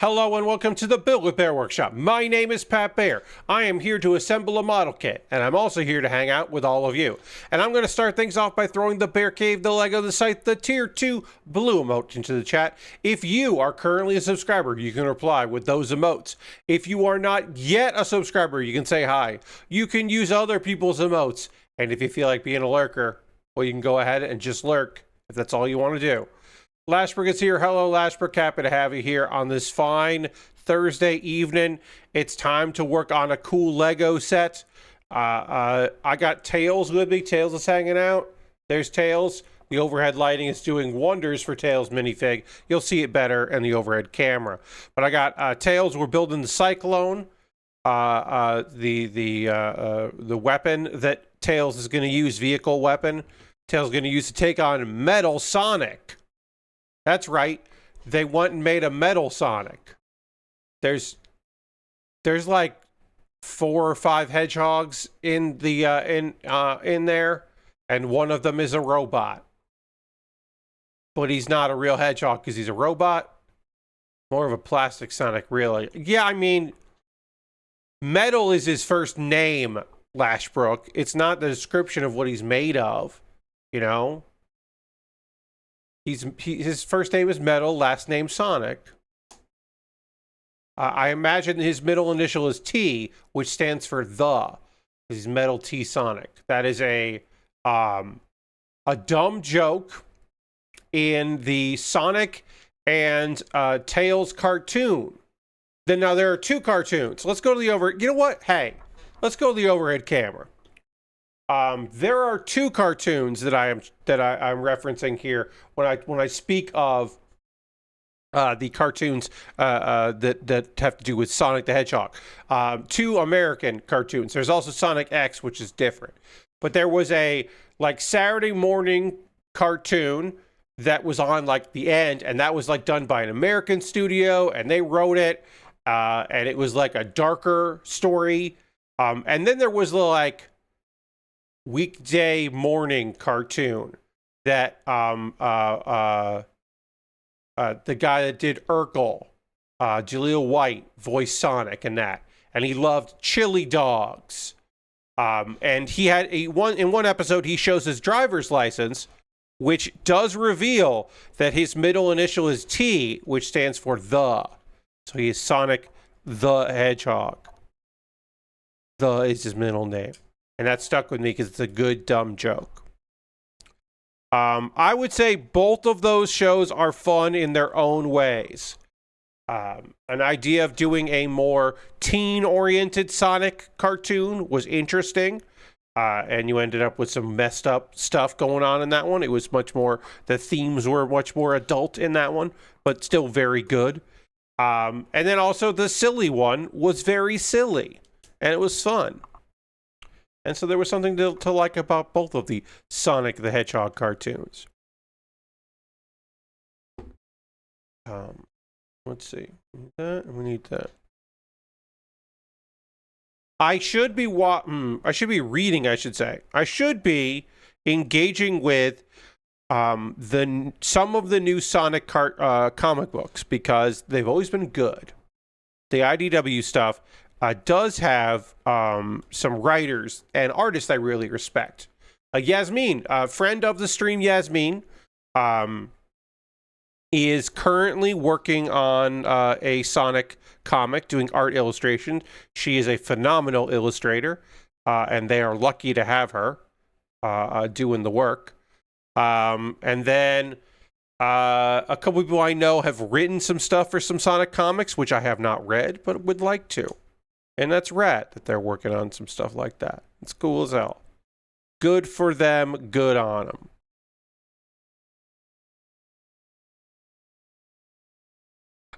Hello and welcome to the Build with Bear Workshop. My name is Pat Baer. I am here to assemble a model kit, and I'm also here to hang out with all of you. And I'm going to start things off by throwing the Bear Cave, the Lego, the Scythe, the Tier 2 blue emote into the chat. If you are currently a subscriber, you can reply with those emotes. If you are not yet a subscriber, you can say hi. You can use other people's emotes. And if you feel like being a lurker, well, you can go ahead and just lurk if that's all you want to do. Lashbrook is here. Hello, Lashbrook. Happy to have you here on this fine Thursday evening. It's time to work on a cool Lego set. I got Tails with me. Tails is hanging out. There's Tails. The overhead lighting is doing wonders for Tails minifig. You'll see it better in the overhead camera. But I got Tails. We're building the Cyclone, the weapon that Tails is going to use, vehicle weapon. Tails is going to use to take on Metal Sonic. That's right. They went and made a Metal Sonic. There's like 4 or 5 hedgehogs in the in there, and one of them is a robot. But he's not a real hedgehog because he's a robot. More of a plastic Sonic, really. Yeah, I mean, Metal is his first name, Lashbrook. It's not the description of what he's made of, you know? His first name is Metal, last name Sonic. I imagine his middle initial is T, which stands for the. He's Metal T Sonic. That is a dumb joke in the Sonic and Tails cartoon. Now there are 2 cartoons. Let's go to the overhead. You know what? Hey, let's go to the overhead camera. There are 2 cartoons that I'm referencing here when I speak of the cartoons that have to do with Sonic the Hedgehog. 2 American cartoons. There's also Sonic X, which is different. But there was a like Saturday morning cartoon that was on like the end, and that was like done by an American studio, and they wrote it, and it was like a darker story. And then there was like weekday morning cartoon that the guy that did Urkel, Jaleel White, voiced Sonic and that, and he loved chili dogs. And he had in one episode he shows his driver's license, which does reveal that his middle initial is T, which stands for the. So he is Sonic the Hedgehog. The is his middle name. And that stuck with me because it's a good, dumb joke. I would say both of those shows are fun in their own ways. An idea of doing a more teen-oriented Sonic cartoon was interesting. And you ended up with some messed up stuff going on in that one. It was much more, the themes were much more adult in that one, but still very good. And then also the silly one was very silly. And it was fun. And so there was something to like about both of the Sonic the Hedgehog cartoons. Let's see. We need that. I should be reading, I should say. I should be engaging with some of the new Sonic comic books because they've always been good. The IDW stuff does have some writers and artists I really respect. Yasmin, a friend of the stream, Yasmin, is currently working on a Sonic comic, doing art illustration. She is a phenomenal illustrator, and they are lucky to have her doing the work. And then a couple people I know have written some stuff for some Sonic comics, which I have not read, but would like to. And that's rad that they're working on some stuff like that. It's cool as hell. Good for them. Good on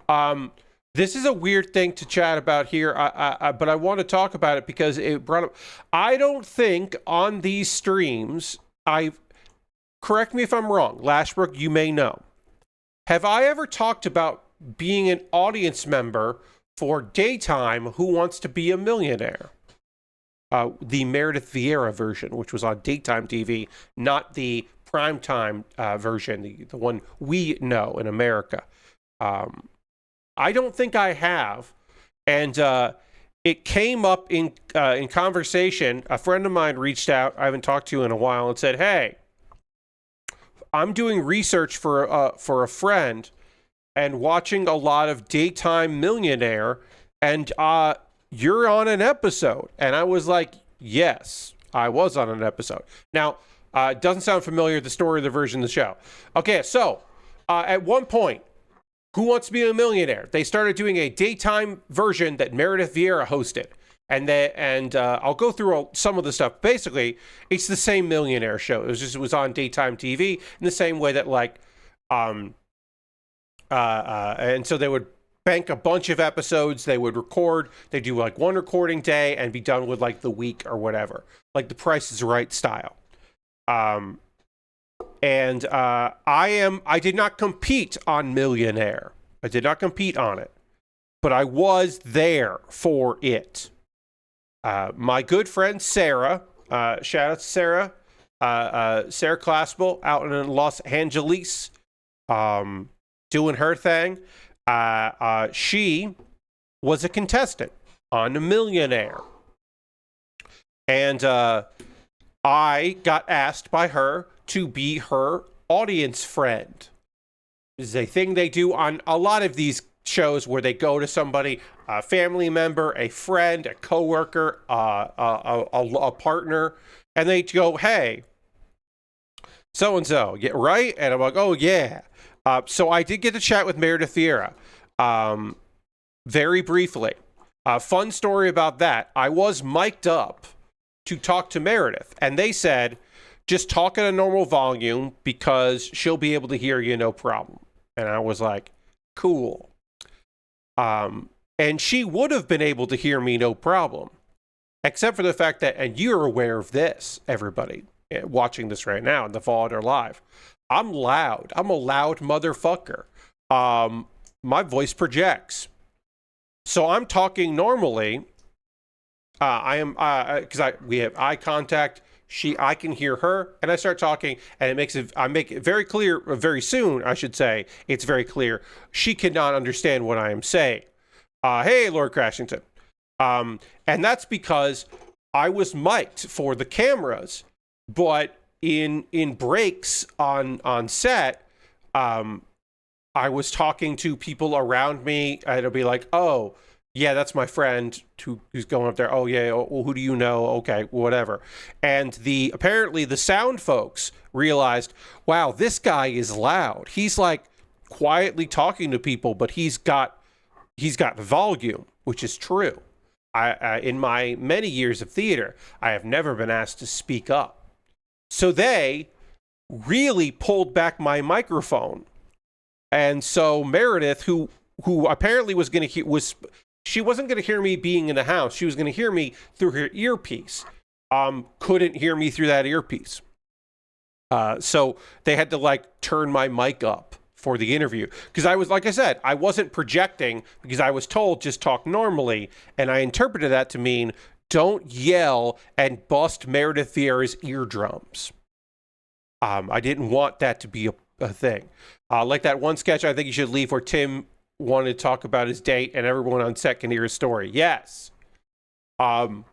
them. This is a weird thing to chat about here, but I want to talk about it because it brought up... I don't think on these streams, correct me if I'm wrong, Lashbrook, you may know. Have I ever talked about being an audience member for Daytime Who Wants to Be a Millionaire? The Meredith Vieira version, which was on Daytime TV, not the primetime version, the one we know in America. I don't think I have. And it came up in conversation. A friend of mine reached out, I haven't talked to in a while, and said, hey, I'm doing research for a friend and watching a lot of Daytime Millionaire, and you're on an episode. And I was like, yes, I was on an episode. Now, it doesn't sound familiar, the story of the version of the show. Okay, so at one point, Who Wants to Be a Millionaire? They started doing a daytime version that Meredith Vieira hosted. And I'll go through some of the stuff. Basically, it's the same millionaire show. It was on daytime TV in the same way that and so they would bank a bunch of episodes. They would record. They do like one recording day and be done with like the week or whatever, like the Price is Right style. I did not compete on Millionaire. I did not compete on it, but I was there for it. My good friend Sarah, shout out to Sarah, Sarah Claspel out in Los Angeles, doing her thing. She was a contestant on a Millionaire. And I got asked by her to be her audience friend. This is a thing they do on a lot of these shows where they go to somebody, a family member, a friend, a coworker, a partner, and they go, hey, so-and-so, get right? And I'm like, oh, yeah. So I did get to chat with Meredith Vieira very briefly. Fun story about that. I was mic'd up to talk to Meredith, and they said, just talk at a normal volume because she'll be able to hear you, no problem. And I was like, cool. And she would have been able to hear me, no problem, except for the fact that, and you're aware of this, everybody watching this right now in the VOD or live, I'm loud. I'm a loud motherfucker. My voice projects. So I'm talking normally. I am, because we have eye contact. I can hear her, and I start talking, and I make it very clear, very soon, I should say, it's very clear, she cannot understand what I am saying. Hey, Lord Crashington. And that's because I was mic'd for the cameras, but in breaks on set, I was talking to people around me, and it'll be like, oh, yeah, that's my friend who's going up there. Oh, yeah, well, who do you know? Okay, whatever. And apparently the sound folks realized, wow, this guy is loud. He's like quietly talking to people, but he's got volume, which is true. In my many years of theater, I have never been asked to speak up. So they really pulled back my microphone. And so Meredith, who apparently she wasn't going to hear me being in the house. She was going to hear me through her earpiece. Couldn't hear me through that earpiece. So they had to turn my mic up for the interview. Because I was, like I said, I wasn't projecting because I was told just talk normally. And I interpreted that to mean don't yell and bust Meredith Vieira's eardrums. I didn't want that to be a thing. Like that one sketch I think you should leave where Tim wanted to talk about his date and everyone on set can hear his story. Yes. I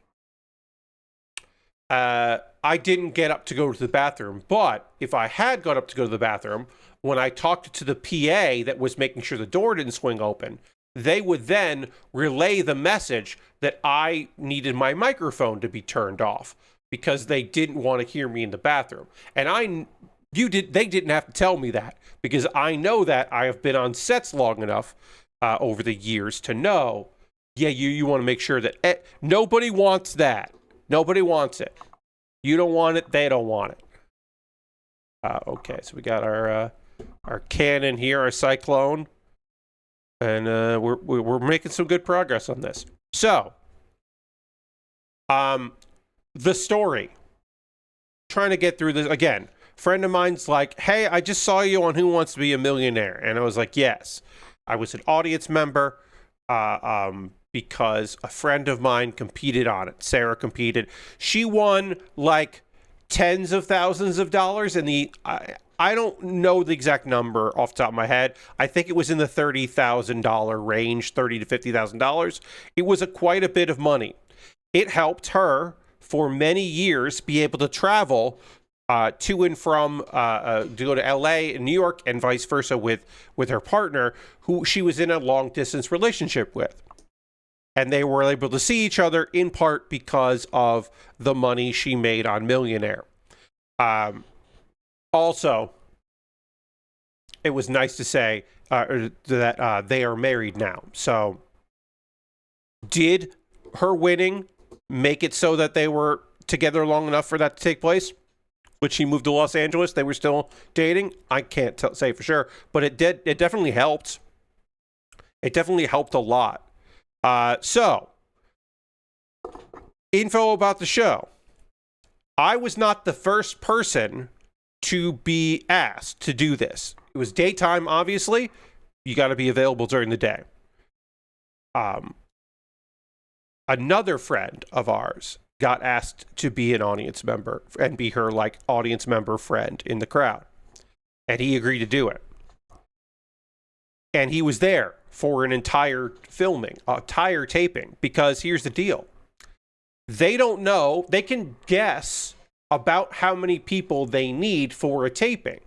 didn't get up to go to the bathroom, but if I had got up to go to the bathroom, when I talked to the PA that was making sure the door didn't swing open, they would then relay the message that I needed my microphone to be turned off because they didn't want to hear me in the bathroom. And they didn't have to tell me that because I know that I have been on sets long enough over the years to know, yeah, you want to make sure that nobody wants that. Nobody wants it. You don't want it. They don't want it. Okay, so we got our cannon here, our Cyclone, and we're making some good progress on this. So, the story. Trying to get through this again. Friend of mine's like, hey, I just saw you on Who Wants to Be a Millionaire. And I was like, yes. I was an audience member because a friend of mine competed on it. Sarah competed. She won tens of thousands of dollars. And I don't know the exact number off the top of my head. I think it was in the $30,000 range, $30,000 to $50,000. It was quite a bit of money. It helped her for many years be able to travel to and from to go to LA and New York and vice versa with her partner, who she was in a long distance relationship with. And they were able to see each other in part because of the money she made on Millionaire. Also, it was nice to say that they are married now. So, did her winning make it so that they were together long enough for that to take place? When she moved to Los Angeles, they were still dating? I can't say for sure, but it did. It definitely helped. It definitely helped a lot. So, info about the show. I was not the first person to be asked to do this. It was daytime, obviously. You got to be available during the day. Another friend of ours got asked to be an audience member and be her audience member friend in the crowd. And he agreed to do it. And he was there for an entire filming, entire taping, because here's the deal. They don't know, they can guess about how many people they need for a taping,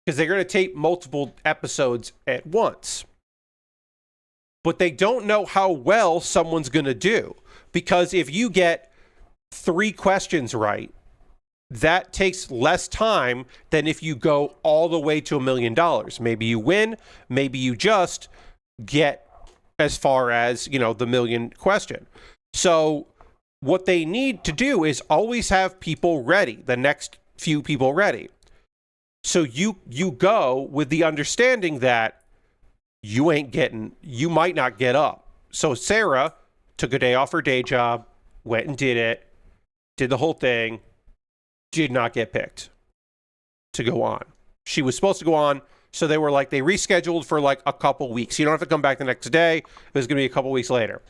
because they're going to tape multiple episodes at once. But they don't know how well someone's going to do, because if you get 3 questions right, that takes less time than if you go all the way to $1 million. Maybe you win, maybe you just get as far as, the million question. So what they need to do is always have people ready, the next few people ready. So you go with the understanding that you might not get up. So Sarah took a day off her day job, went and did the whole thing, did not get picked to go on. She was supposed to go on, so they rescheduled for a couple weeks. You don't have to come back the next day. It was going to be a couple weeks later.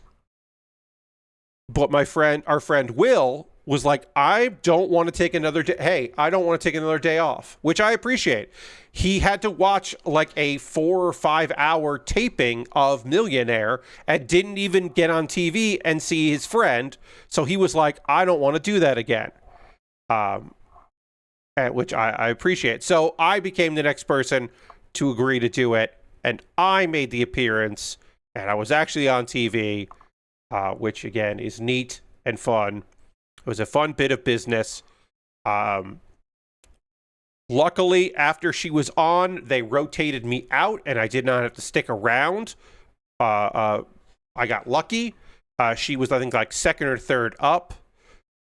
But our friend Will was like, I don't want to take another day. Hey, I don't want to take another day off, which I appreciate. He had to watch a 4 or 5 hour taping of Millionaire and didn't even get on TV and see his friend. So he was like, I don't want to do that again. Which I appreciate. So I became the next person to agree to do it. And I made the appearance, and I was actually on TV, which again is neat and fun. It was a fun bit of business. Luckily, after she was on, they rotated me out, and I did not have to stick around. I got lucky. She was, I think, second or third up.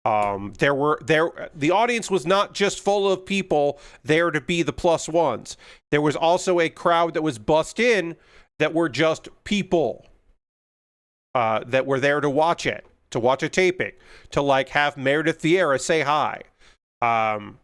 The audience was not just full of people there to be the plus ones. There was also a crowd that was bussed in that were just people that were there to watch it. To watch a taping, to have Meredith Vieira say hi. I've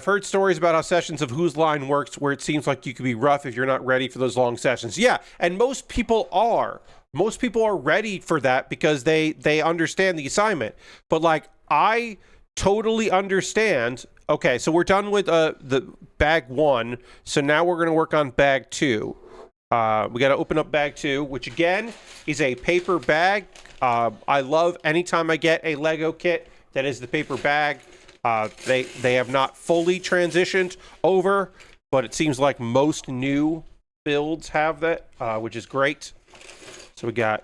heard stories about how sessions of Whose Line Works where it seems like you could be rough if you're not ready for those long sessions. Yeah, and most people are. Most people are ready for that because they understand the assignment. But I totally understand. Okay, so we're done with the bag 1. So now we're going to work on bag 2. We got to open up bag 2, which again is a paper bag. I love anytime I get a Lego kit that is the paper bag. They have not fully transitioned over, but it seems like most new builds have that, which is great. So we got.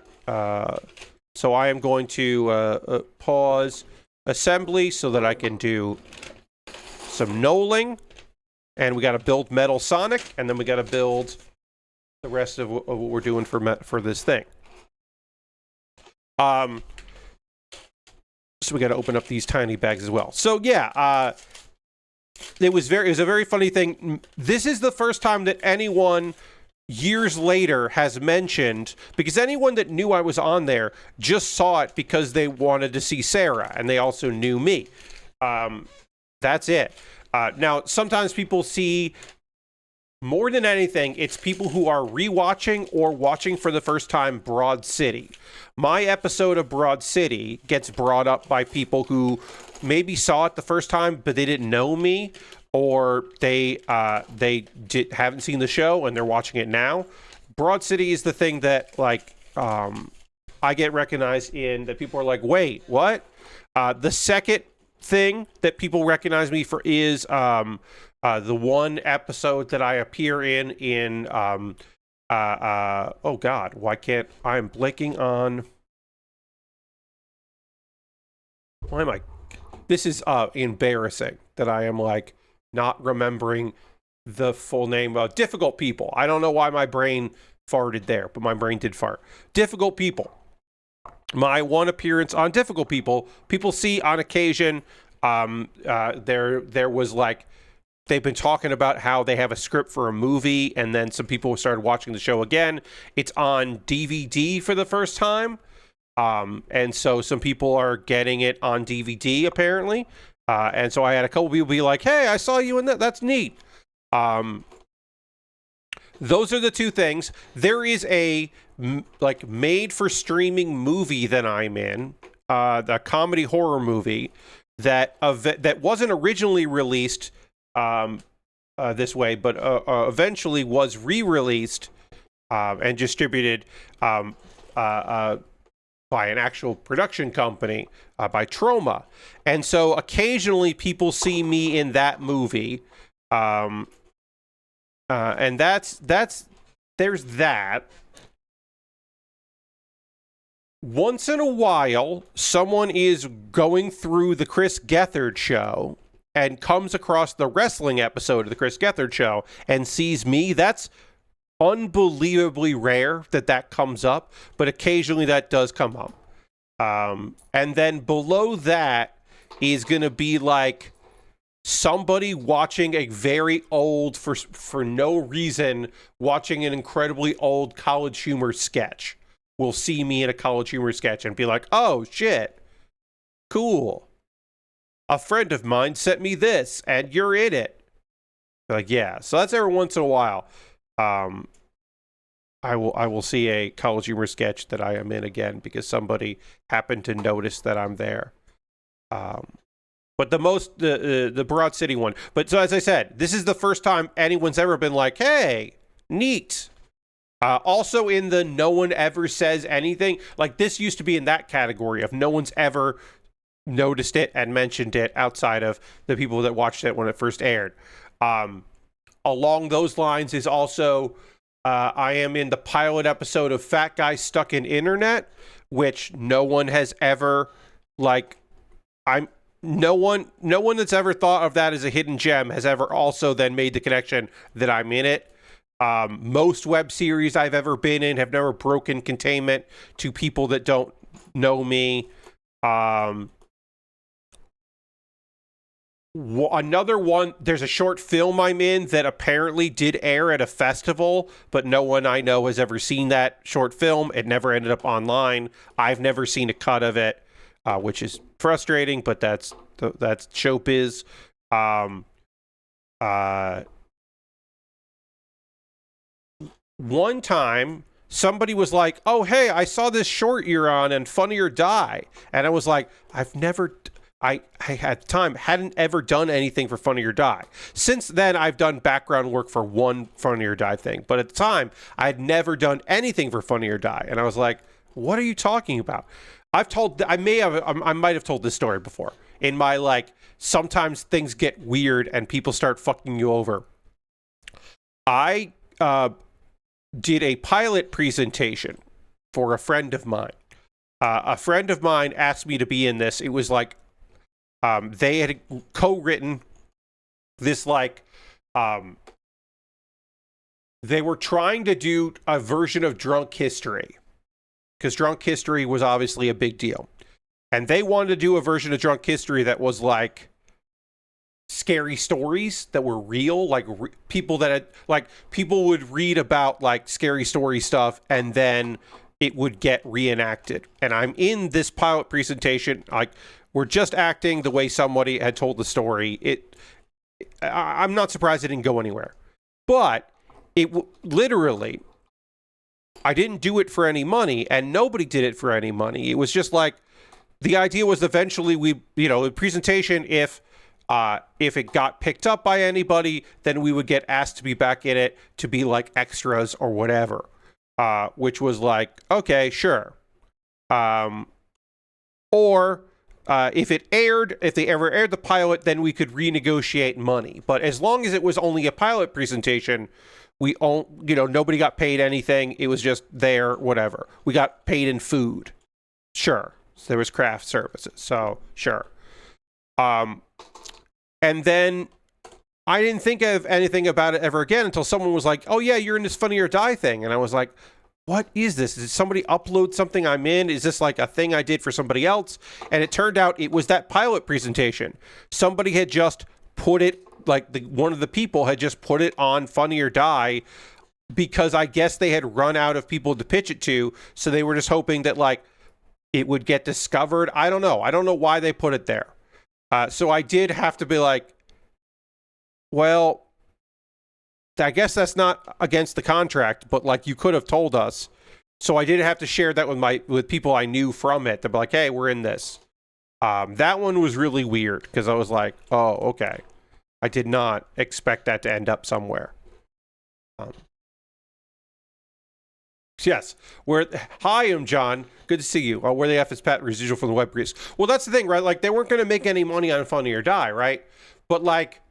So I am going to pause assembly so that I can do some knolling, and we got to build Metal Sonic, and then we got to build the rest of what we're doing for this thing. So we got to open up these tiny bags as well. So yeah, it was a very funny thing. This is the first time that anyone years later has mentioned, because anyone that knew I was on there just saw it because they wanted to see Sarah, and they also knew me. That's it. Now sometimes people see more than anything, it's people who are rewatching or watching for the first time Broad City. My episode of Broad City gets brought up by people who maybe saw it the first time, but they didn't know me, or they haven't seen the show and they're watching it now. Broad City is the thing that like I get recognized in, that people are like, wait, what? The second thing that people recognize me for is the one episode that I appear in oh God, why can't I'm blanking on, why am I, this is embarrassing that I am like not remembering the full name of Difficult People. I don't know why my brain farted there, but my brain did fart. Difficult People. My one appearance on Difficult People, people see on occasion, there was like, they've been talking about how they have a script for a movie, and then some people started watching the show again. It's on DVD for the first time. And so some people are getting it on DVD, apparently. And so I had a couple people be like, hey, I saw you in that. That's neat. Those are the two things. There is a like made for streaming movie that I'm in, the comedy horror movie that wasn't originally released this way, but eventually was re-released and distributed by an actual production company, by Troma. And so occasionally people see me in that movie. And there's that. Once in a while, someone is going through the Chris Gethard show and comes across the wrestling episode of the Chris Gethard show and sees me. That's unbelievably rare that comes up, but occasionally that does come up. And then below that is going to be like somebody watching a very old, for no reason, watching an incredibly old College Humor sketch. Will see me in a College Humor sketch and be like, oh shit, cool. A friend of mine sent me this and you're in it. Like, yeah. So that's every once in a while. I will see a College Humor sketch that I am in again because somebody happened to notice that I'm there. But the Broad City one. But so as I said, this is the first time anyone's ever been like, hey, neat. Also in the no one ever says anything. Like this used to be in that category of no one's ever noticed it and mentioned it outside of the people that watched it when it first aired. Along those lines is also I am in the pilot episode of Fat Guy Stuck in Internet, which no one has ever no one that's ever thought of that as a hidden gem has ever also then made the connection that I'm in it. Most web series I've ever been in have never broken containment to people that don't know me. Another one, there's a short film I'm in that apparently did air at a festival, but no one I know has ever seen that short film. It never ended up online. I've never seen a cut of it, which is frustrating, but that's showbiz. One time, somebody was like, oh, hey, I saw this short you're on and Funny or Die. And I was like, I at the time hadn't ever done anything for Funny or Die. Since then, I've done background work for one Funny or Die thing. But at the time, I had never done anything for Funny or Die. And I was like, what are you talking about? I might have told this story before. In my, like, sometimes things get weird and people start fucking you over. I did a pilot presentation for a friend of mine. A friend of mine asked me to be in this. It was like they had co-written this, like, they were trying to do a version of Drunk History because Drunk History was obviously a big deal. And they wanted to do a version of Drunk History that was like scary stories that were real, like people that had, like, people would read about like scary story stuff and then it would get reenacted. And I'm in this pilot presentation, like we're just acting the way somebody had told the story. I'm not surprised it didn't go anywhere, but literally, I didn't do it for any money, and nobody did it for any money. It was just like, the idea was eventually the presentation, if it got picked up by anybody, then we would get asked to be back in it to be like extras or whatever, which was like, okay, sure. Or if they ever aired the pilot, then we could renegotiate money. But as long as it was only a pilot presentation, nobody got paid anything. It was just there, whatever. We got paid in food. Sure. So there was craft services. So sure. And then I didn't think of anything about it ever again until someone was like, oh yeah, you're in this Funny or Die thing. And I was like, what is this? Did somebody upload something I'm in? Is this like a thing I did for somebody else? And it turned out it was that pilot presentation. Somebody had just put it, like one of the people had just put it on Funny or Die because I guess they had run out of people to pitch it to. So they were just hoping that like it would get discovered. I don't know. I don't know why they put it there. So I did have to be like, well, I guess that's not against the contract, but like you could have told us. So I did have to share that with people I knew from it. They'd be like, hey, we're in this. That one was really weird because I was like, oh, okay. I did not expect that to end up somewhere. Yes. Hi, I'm John. Good to see you. Where they have this patent residual from the web grease. Well, that's the thing, right? Like they weren't going to make any money on Funny or Die, right? But like,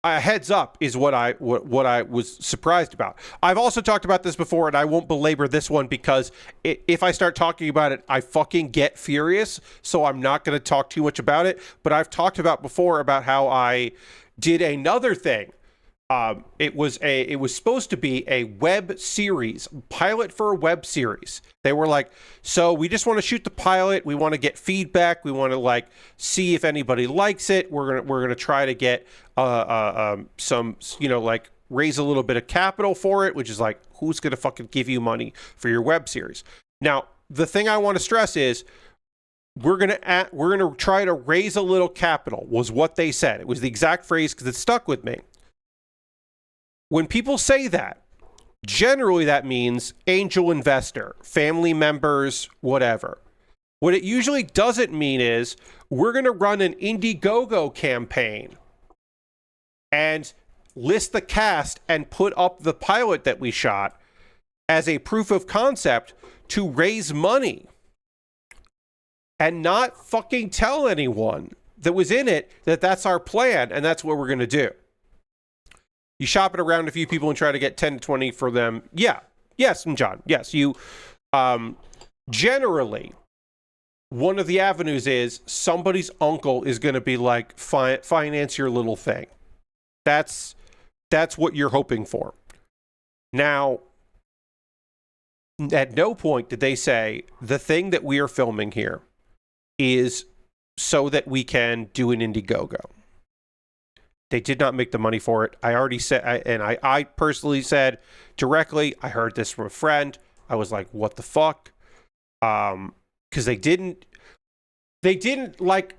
a heads up is what I was surprised about. I've also talked about this before, and I won't belabor this one because if I start talking about it, I fucking get furious. So I'm not going to talk too much about it. But I've talked about before about how I did another thing. It was supposed to be a web series, pilot for a web series. They were like, so we just want to shoot the pilot. We want to get feedback. We want to like see if anybody likes it. We're gonna try to get some, like raise a little bit of capital for it, which is like, who's gonna fucking give you money for your web series? Now, the thing I want to stress is we're gonna try to raise a little capital was what they said. It was the exact phrase because it stuck with me. When people say that, generally that means angel investor, family members, whatever. What it usually doesn't mean is we're going to run an Indiegogo campaign and list the cast and put up the pilot that we shot as a proof of concept to raise money and not fucking tell anyone that was in it that that's our plan and that's what we're going to do. You shop it around a few people and try to get 10 to 20 for them. Yeah. Yes, John. Yes, you generally one of the avenues is somebody's uncle is going to be like, finance your little thing. That's what you're hoping for. Now, at no point did they say the thing that we are filming here is so that we can do an Indiegogo. They did not make the money for it. I already said, I personally said directly, I heard this from a friend. I was like, what the fuck? Because they didn't like,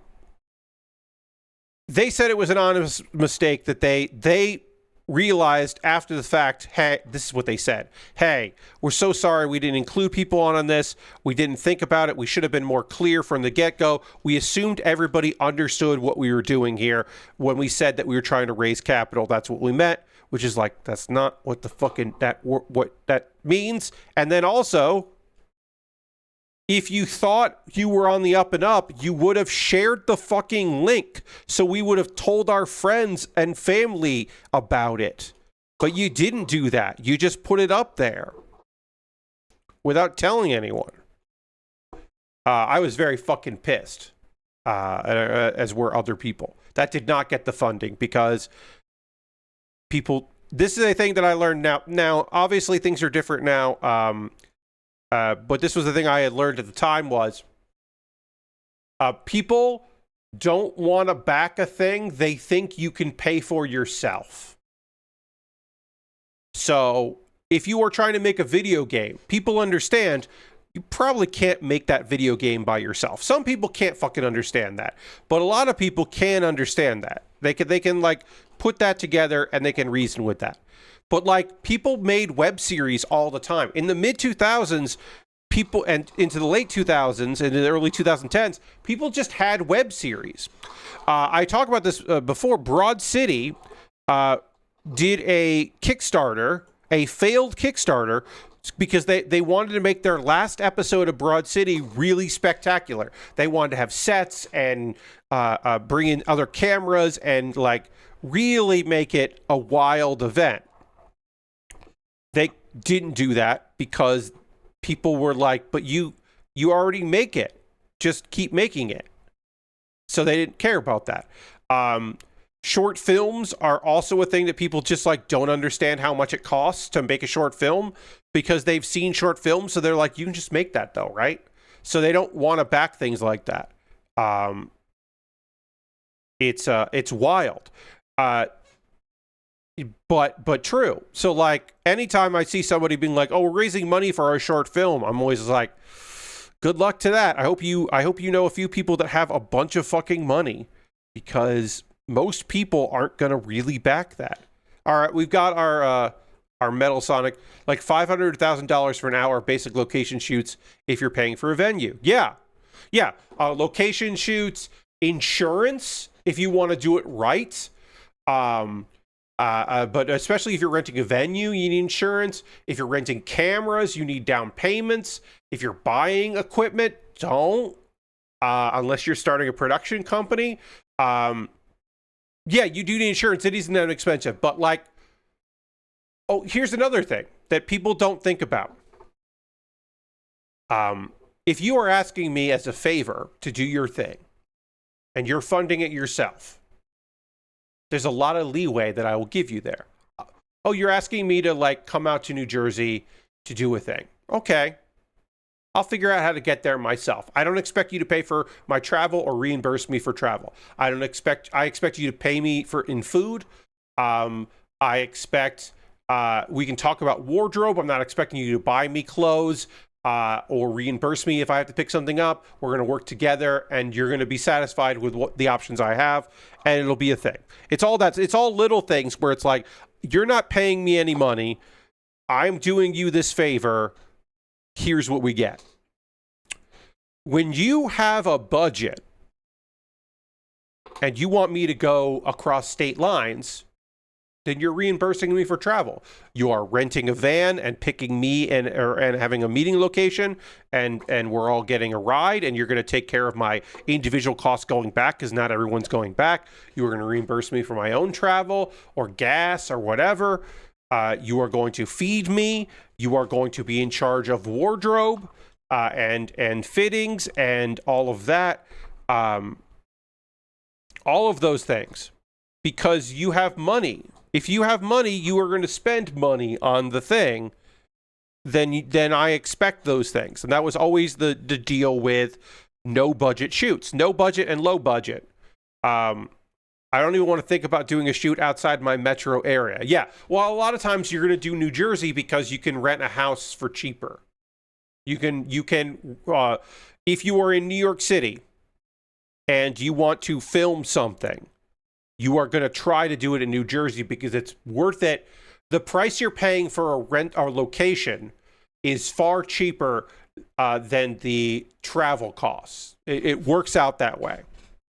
they said it was an honest mistake that they realized after the fact, hey, this is what they said. Hey, we're so sorry we didn't include people on this. We didn't think about it. We should have been more clear from the get-go. We assumed everybody understood what we were doing here when we said that we were trying to raise capital. That's what we meant, which is like, that's not what the fucking, what that means. And then also, if you thought you were on the up and up, you would have shared the fucking link. So we would have told our friends and family about it. But you didn't do that. You just put it up there without telling anyone. I was very fucking pissed, as were other people. That did not get the funding because people, this is a thing that I learned now. Now, obviously things are different now. But this was the thing I had learned at the time was people don't want to back a thing they think you can pay for yourself. So if you are trying to make a video game, people understand you probably can't make that video game by yourself. Some people can't fucking understand that, but a lot of people can understand that. They can like put that together and they can reason with that. But like, people made web series all the time. In the mid 2000s, people, and into the late 2000s and in the early 2010s, people just had web series. I talked about this before. Broad City did a Kickstarter, a failed Kickstarter, because they wanted to make their last episode of Broad City really spectacular. They wanted to have sets and bring in other cameras and like really make it a wild event. They didn't do that because people were like, but you already make it. Just keep making it. So they didn't care about that. Short films are also a thing that people just like don't understand how much it costs to make a short film because they've seen short films. So they're like, you can just make that though, right? So they don't want to back things like that. It's wild. But true. So like, anytime I see somebody being like, oh, we're raising money for our short film, I'm always like, good luck to that. I hope you know a few people that have a bunch of fucking money, because most people aren't going to really back that. All right, we've got our Metal Sonic, like $500,000 for an hour of basic location shoots if you're paying for a venue. Yeah. Location shoots, insurance if you want to do it right. But especially if you're renting a venue, you need insurance. If you're renting cameras, you need down payments. If you're buying equipment, don't. Unless you're starting a production company. Yeah, you do need insurance. It isn't that expensive. But like, oh, here's another thing that people don't think about. If you are asking me as a favor to do your thing, and you're funding it yourself, there's a lot of leeway that I will give you there. Oh, you're asking me to like come out to New Jersey to do a thing. Okay. I'll figure out how to get there myself. I don't expect you to pay for my travel or reimburse me for travel. I expect you to pay me in food. I expect we can talk about wardrobe. I'm not expecting you to buy me clothes or reimburse me if I have to pick something up. We're going to work together, and you're going to be satisfied with what the options I have, and it'll be a thing. It's all little things where it's like, you're not paying me any money. I'm doing you this favor. Here's what we get. When you have a budget and you want me to go across state lines, then you're reimbursing me for travel. You are renting a van and picking me and having a meeting location, and we're all getting a ride, and you're going to take care of my individual costs going back, because not everyone's going back. You are going to reimburse me for my own travel or gas or whatever. You are going to feed me. You are going to be in charge of wardrobe and fittings and all of that. All of those things. Because you have money. If you have money, you are going to spend money on the thing. Then I expect those things. And that was always the deal with no budget shoots. No budget and low budget. I don't even want to think about doing a shoot outside my metro area. Yeah, well, a lot of times you're going to do New Jersey because you can rent a house for cheaper. You can, if you are in New York City and you want to film something, you are going to try to do it in New Jersey because it's worth it. The price you're paying for a rent or location is far cheaper than the travel costs. It works out that way.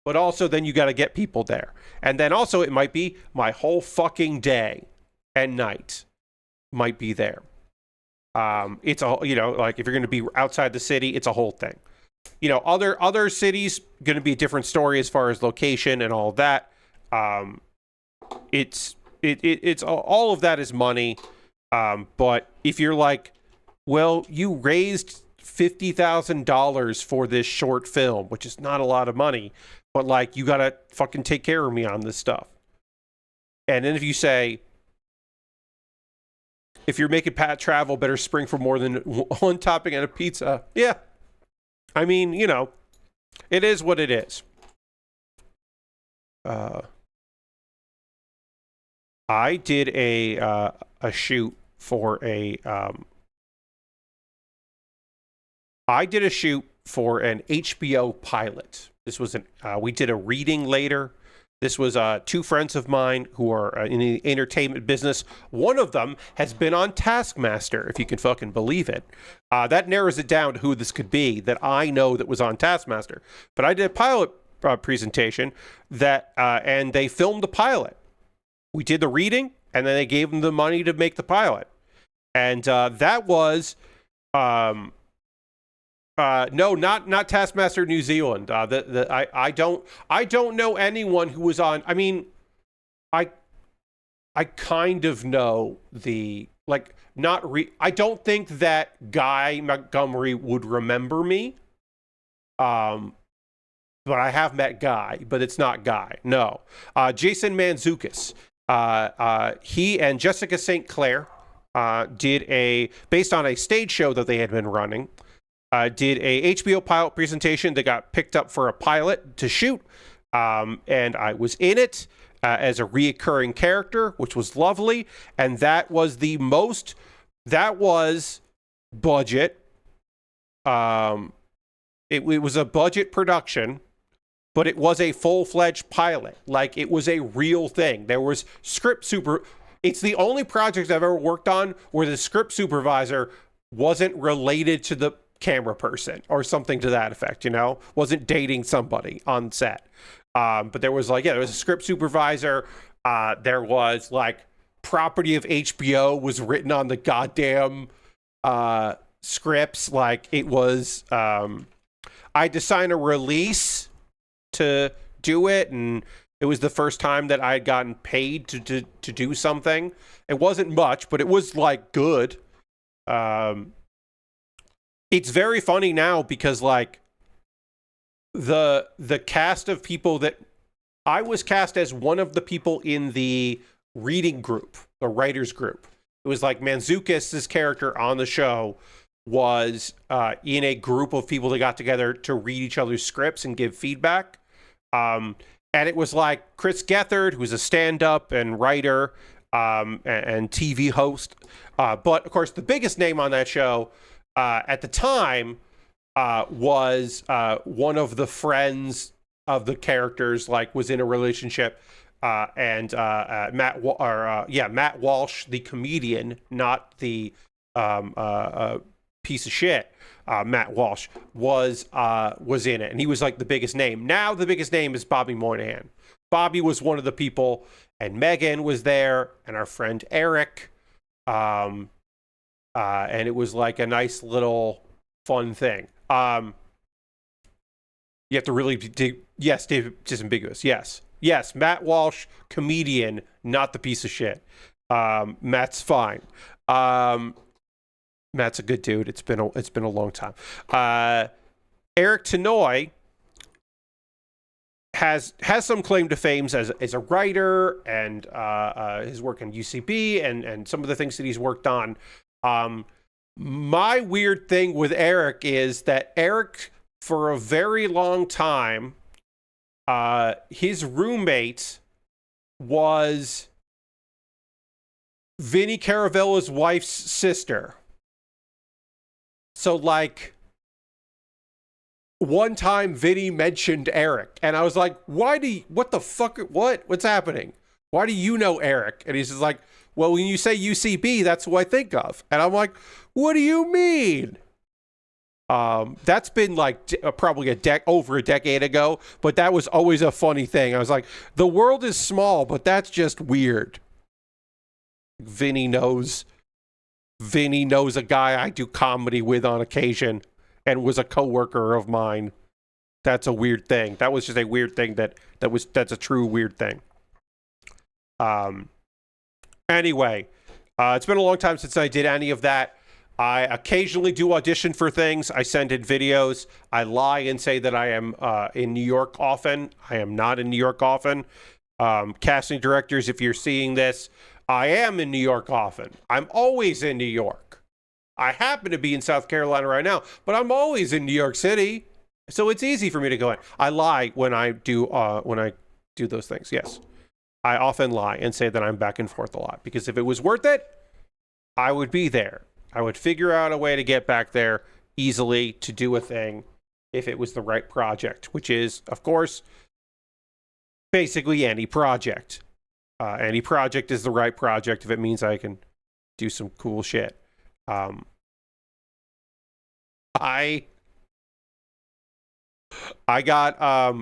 But also then you got to get people there. And then also it might be my whole fucking day and night might be there. It's a, like if you're going to be outside the city, it's a whole thing. Other cities going to be a different story as far as location and all that. It's all of that is money. But if you're like, well, you raised $50,000 for this short film, which is not a lot of money, but like, you gotta fucking take care of me on this stuff. And then if you say, if you're making Pat travel, better spring for more than one topping and a pizza. Yeah. I mean, it is what it is. I did a shoot for an HBO pilot. This was we did a reading later. This was two friends of mine who are in the entertainment business. One of them has been on Taskmaster, if you can fucking believe it. That narrows it down to who this could be that I know that was on Taskmaster. But I did a pilot presentation that, and they filmed the pilot. We did the reading, and then they gave them the money to make the pilot. And that was... no, not Taskmaster New Zealand. I don't know anyone who was on. I mean, I kind of know the like not. I don't think that Guy Montgomery would remember me. But I have met Guy, but it's not Guy. No, Jason Mantzoukas. He and Jessica St. Clair did based on a stage show that they had been running. Did a HBO pilot presentation that got picked up for a pilot to shoot, and I was in it as a reoccurring character, which was lovely, and that was budget. It was a budget production, but it was a full-fledged pilot. Like, it was a real thing. There was it's the only project I've ever worked on where the script supervisor wasn't related to the camera person or something to that effect, wasn't dating somebody on set. But there was there was a script supervisor. There was property of HBO was written on the goddamn scripts. Like, it was, I had to sign a release to do it. And it was the first time that I had gotten paid to do something. It wasn't much, but it was good. It's very funny now because the cast of people that I was cast as one of the people in the reading group, the writers group. It was Mantzoukas' character on the show was in a group of people that got together to read each other's scripts and give feedback. And it was Chris Gethard, who's a stand-up and writer and TV host. But of course, the biggest name on that show at the time was one of the friends of the characters, was in a relationship, and Matt Walsh, the comedian, not the piece of shit. Matt Walsh was in it, and he was the biggest name. Now the biggest name is Bobby Moynihan. Bobby was one of the people, and Megan was there, and our friend Eric. And it was a nice little fun thing. You have to really dig. Yes, David, just ambiguous. Yes, Matt Walsh, comedian, not the piece of shit. Matt's fine. Matt's a good dude. It's been a long time. Eric Tenoy has some claim to fame as a writer, and his work in UCB and some of the things that he's worked on. My weird thing with Eric is that Eric, for a very long time, his roommate was Vinnie Caravella's wife's sister. So one time Vinny mentioned Eric, and I was like, what's happening? Why do you know Eric? And he's just well, when you say UCB, that's who I think of. And I'm like, what do you mean? That's been probably over a decade ago, but that was always a funny thing. I was like, the world is small, but that's just weird. Vinny knows a guy I do comedy with on occasion and was a coworker of mine. That's a weird thing. That was just a weird thing that's a true weird thing. Anyway, it's been a long time since I did any of that. I occasionally do audition for things. I send in videos. I lie and say that I am in New York often. I am not in New York often. Casting directors, if you're seeing this, I am in New York often. I'm always in New York. I happen to be in South Carolina right now, but I'm always in New York City. So it's easy for me to go in. I lie when I do those things. Yes. I often lie and say that I'm back and forth a lot, because if it was worth it, I would be there. I would figure out a way to get back there easily to do a thing if it was the right project, which is, of course, basically any project. Any project is the right project if it means I can do some cool shit. I got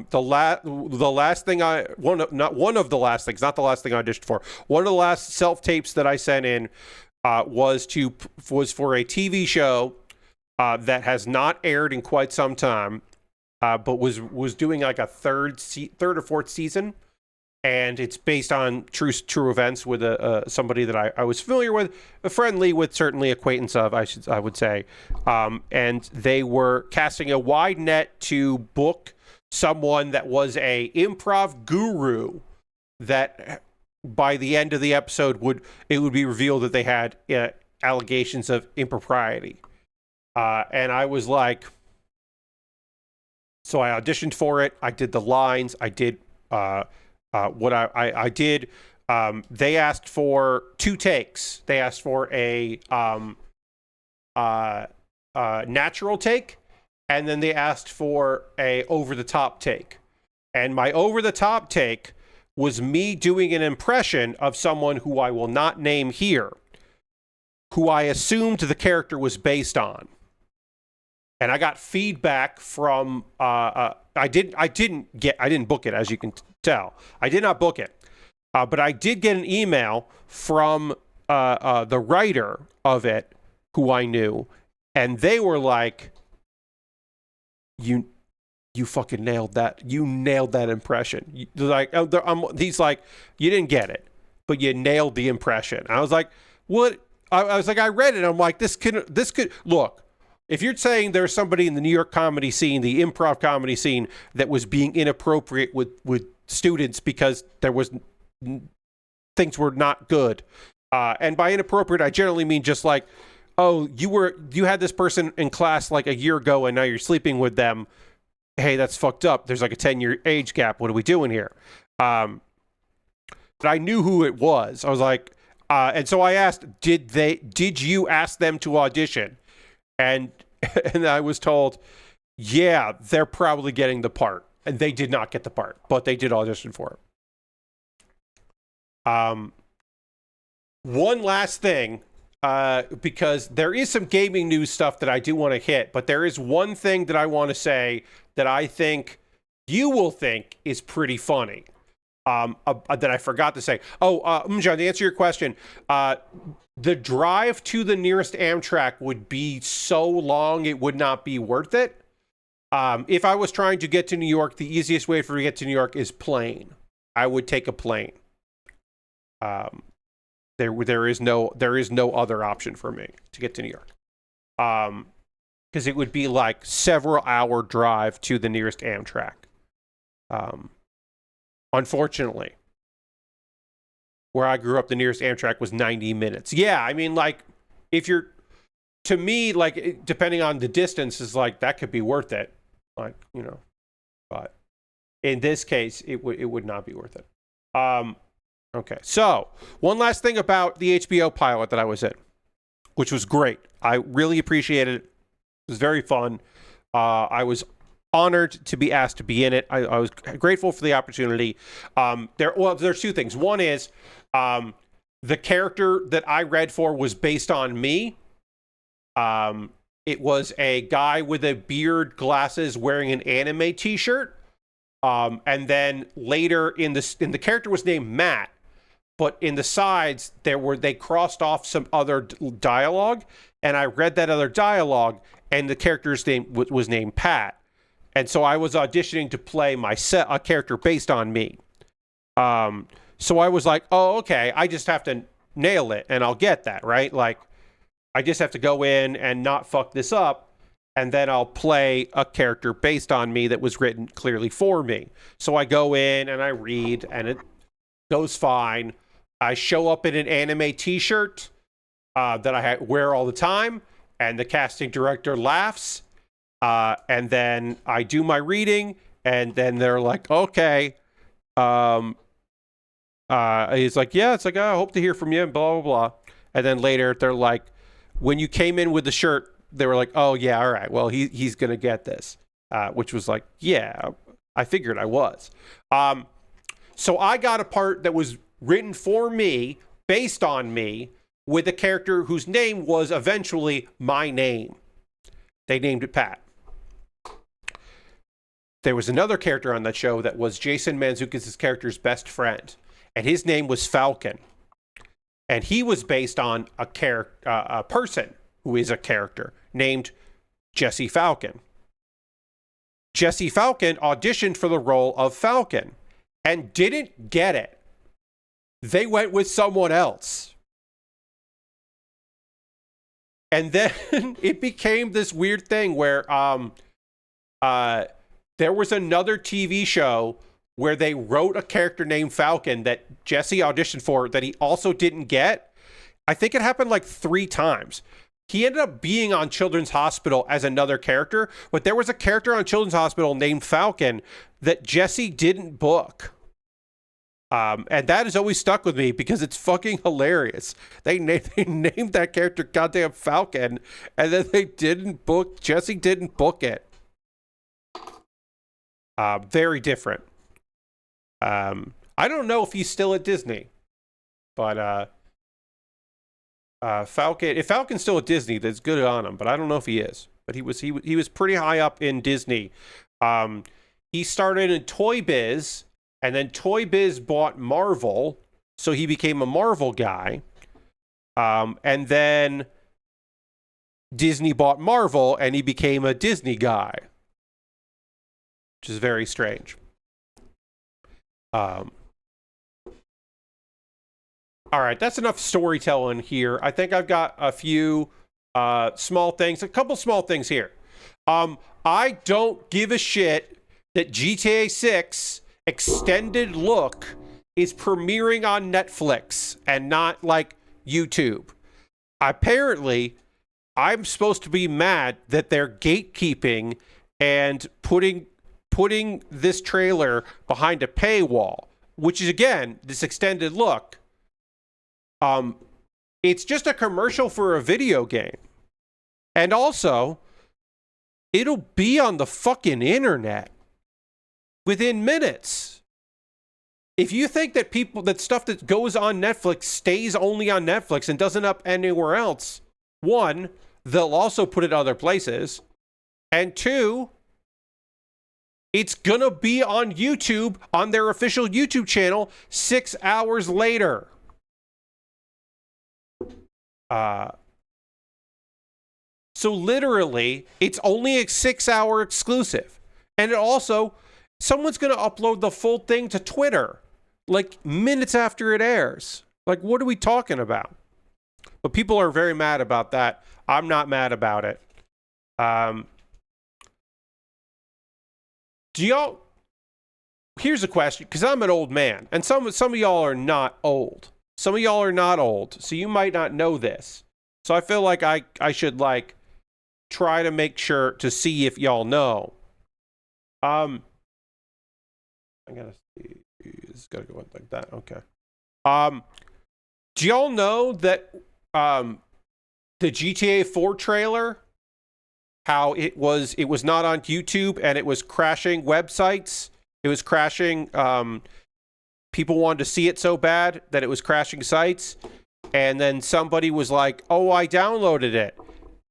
the last thing I not one of the last things, not the last thing I auditioned for. One of the last self tapes that I sent in was for a TV show that has not aired in quite some time, but was doing like a third or fourth season, and it's based on true events with somebody that I was familiar with, friendly with, certainly acquaintance of, I would say, and they were casting a wide net to book someone that was a improv guru that by the end of the episode would be revealed that they had allegations of impropriety. And I was like, so I auditioned for it. I did the lines. I did what I did. They asked for 2 takes. They asked for a natural take, and then they asked for a over-the-top take. And my over-the-top take was me doing an impression of someone who I will not name here, who I assumed the character was based on. And I got feedback from I didn't book it, as you can tell. I did not book it, but I did get an email from the writer of it, who I knew, and they were like, "You fucking nailed that. You nailed that impression." He's like, "You didn't get it, but you nailed the impression." And I was like, "What?" I was like, I read it. I'm like, this could look. If you're saying there's somebody in the New York comedy scene, the improv comedy scene, that was being inappropriate with students because things were not good, and by inappropriate, I generally mean just like, oh, you had this person in class like a year ago and now you're sleeping with them. Hey, that's fucked up. There's like a 10-year age gap. What are we doing here? But I knew who it was. I was like, and so I asked, did you ask them to audition? And I was told, yeah, they're probably getting the part. And they did not get the part, but they did audition for it. One last thing, because there is some gaming news stuff that I do want to hit, but there is one thing that I want to say that I think you will think is pretty funny, that I forgot to say. John, to answer your question, the drive to the nearest Amtrak would be so long it would not be worth it. If I was trying to get to New York, the easiest way for me to get to New York is plane. I would take a plane. There is no other option for me to get to New York. Because it would be like several hour drive to the nearest Amtrak. Unfortunately. Where I grew up, the nearest Amtrak was 90 minutes. Yeah, I mean, like, to me, like, depending on the distance, is like, that could be worth it. Like, but in this case, it would not be worth it. Okay, so one last thing about the HBO pilot that I was in, which was great. I really appreciated it. It was very fun. I was honored to be asked to be in it. I was grateful for the opportunity. There's 2 things. One is the character that I read for was based on me. It was a guy with a beard, glasses, wearing an anime t-shirt. And then later the character was named Matt, but in the sides they crossed off some other dialogue, and I read that other dialogue, and the character's name was named Pat. And so I was auditioning to play a character based on me. So I was like, oh, okay, I just have to nail it, and I'll get that, right? Like, I just have to go in and not fuck this up, and then I'll play a character based on me that was written clearly for me. So I go in, and I read, and it goes fine. I show up in an anime t-shirt that I wear all the time, and the casting director laughs. And then I do my reading, and then they're like, okay. He's like, yeah, it's like, I hope to hear from you, and blah, blah, blah. And then later they're like, when you came in with the shirt, they were like, oh yeah, all right, well, he's going to get this. Which was like, yeah, I figured I was. So I got a part that was written for me, based on me, with a character whose name was eventually my name. They named it Pat. There was another character on that show that was Jason Mantzoukas' character's best friend, and his name was Falcon. And he was based on a person who is a character named Jesse Falcon. Jesse Falcon auditioned for the role of Falcon and didn't get it. They went with someone else. And then it became this weird thing where there was another TV show where they wrote a character named Falcon that Jesse auditioned for that he also didn't get. I think it happened like 3 times. He ended up being on Children's Hospital as another character, but there was a character on Children's Hospital named Falcon that Jesse didn't book. And that has always stuck with me because it's fucking hilarious. They named that character goddamn Falcon, and then Jesse didn't book it. Very different. I don't know if he's still at Disney, but Falcon. If Falcon's still at Disney, that's good on him. But I don't know if he is. But he was pretty high up in Disney. He started in Toy Biz, and then Toy Biz bought Marvel, so he became a Marvel guy. And then Disney bought Marvel, and he became a Disney guy, which is very strange. All right, that's enough storytelling here. I think I've got a few small things, a couple small things here. I don't give a shit that GTA 6 Extended Look is premiering on Netflix and not like YouTube. Apparently, I'm supposed to be mad that they're gatekeeping and putting this trailer behind a paywall, which is, again, this Extended Look. It's just a commercial for a video game. And also, it'll be on the fucking internet within minutes. If you think that stuff that goes on Netflix stays only on Netflix and doesn't up anywhere else, 1, they'll also put it other places. And 2, it's gonna be on YouTube, on their official YouTube channel, 6 hours later. So literally, it's only a 6-hour exclusive. And it also, someone's going to upload the full thing to Twitter, like minutes after it airs. Like, what are we talking about? But people are very mad about that. I'm not mad about it. Here's a question, because I'm an old man, and some of y'all are not old. Some of y'all are not old, so you might not know this. So I feel like I should, like, try to make sure to see if y'all know. I gotta see. It's gotta go like that. Okay. Do y'all know that the GTA 4 trailer, how it was not on YouTube and it was crashing websites? It was crashing. People wanted to see it so bad that it was crashing sites. And then somebody was like, oh, I downloaded it.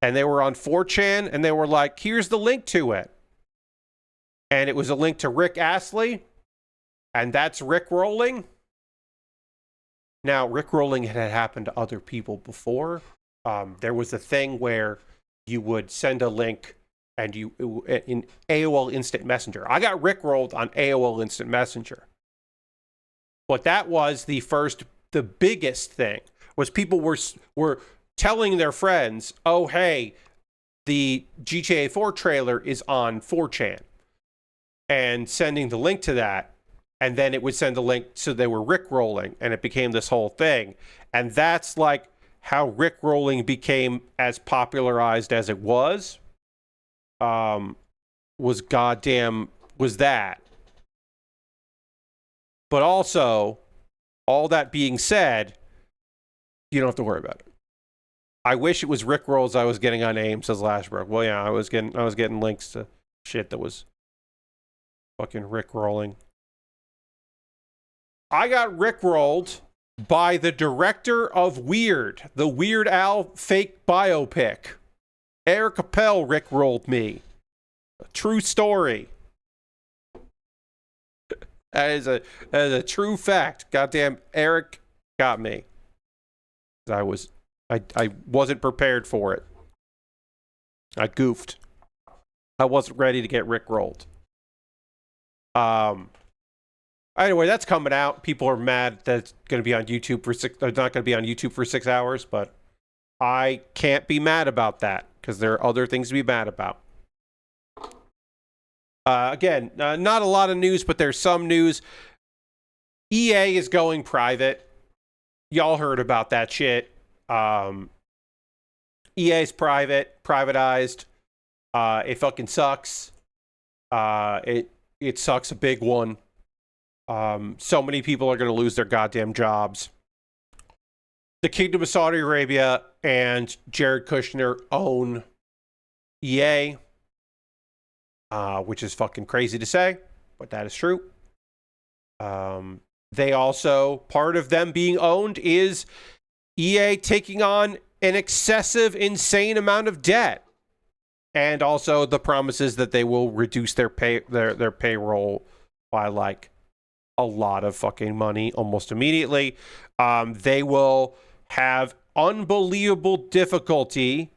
And they were on 4chan and they were like, here's the link to it. And it was a link to Rick Astley. And that's Rickrolling. Now, Rickrolling had happened to other people before. There was a thing where you would send a link and in AOL Instant Messenger. I got Rickrolled on AOL Instant Messenger. But that was the biggest thing, was people were telling their friends, oh, hey, the GTA 4 trailer is on 4chan, and sending the link to that. And then it would send a link, so they were Rickrolling, and it became this whole thing. And that's like how Rickrolling became as popularized as it was that. But also, all that being said, you don't have to worry about it. I wish it was Rickrolls I was getting on AIM, says Lashbrook. Well, yeah, I was getting links to shit that was fucking Rickrolling. I got rickrolled by the director of Weird, the Weird Al fake biopic. Eric Appel rickrolled me. A true story. That is a true fact. Goddamn, Eric got me. I wasn't prepared for it. I goofed. I wasn't ready to get rickrolled. Anyway, that's coming out. People are mad that it's going to be on YouTube for not going to be on YouTube for 6 hours, but I can't be mad about that because there are other things to be mad about. Again, not a lot of news, but there's some news. EA is going private. Y'all heard about that shit. EA's privatized. It fucking sucks. It sucks a big one. So many people are going to lose their goddamn jobs. The Kingdom of Saudi Arabia and Jared Kushner own EA. Which is fucking crazy to say, but that is true. They also, part of them being owned is EA taking on an excessive, insane amount of debt. And also the promises that they will reduce their payroll by like a lot of fucking money almost immediately. They will have unbelievable difficulty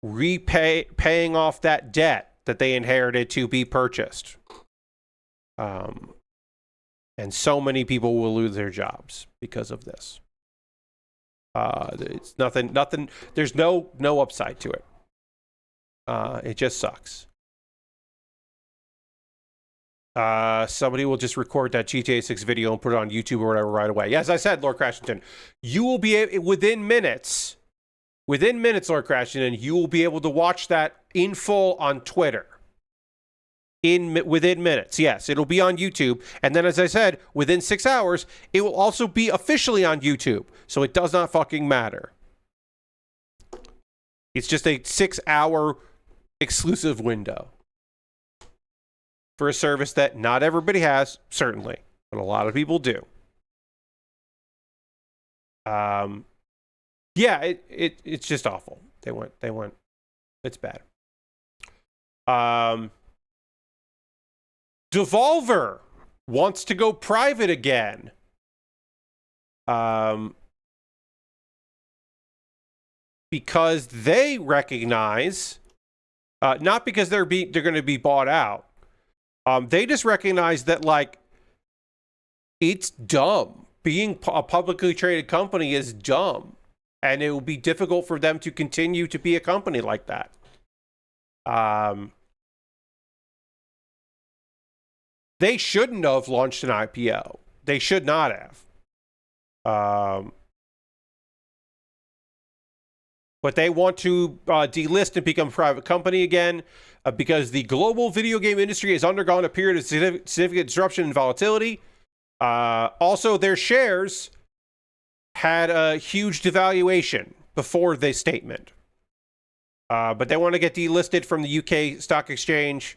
paying off that debt that they inherited to be purchased. And so many people will lose their jobs because of this. It's nothing. There's no upside to it. It just sucks. Somebody will just record that GTA 6 video and put it on YouTube or whatever right away. As I said, Lord Crashington, you will be within minutes, Lord Crashington, you will be able to watch that in full on Twitter. Within minutes, yes, it'll be on YouTube, and then, as I said, within 6 hours, it will also be officially on YouTube. So it does not fucking matter. It's just a 6-hour exclusive window for a service that not everybody has, certainly, but a lot of people do. Yeah, it's just awful. They went. It's bad. Devolver wants to go private again. Because they recognize, not because they're going to be bought out. They just recognize that, like, it's dumb. Being a publicly traded company is dumb. And it will be difficult for them to continue to be a company like that. They shouldn't have launched an IPO. They should not have. But they want to delist and become a private company again because the global video game industry has undergone a period of significant disruption and volatility. Also, their shares had a huge devaluation before this statement. But they want to get delisted from the UK stock exchange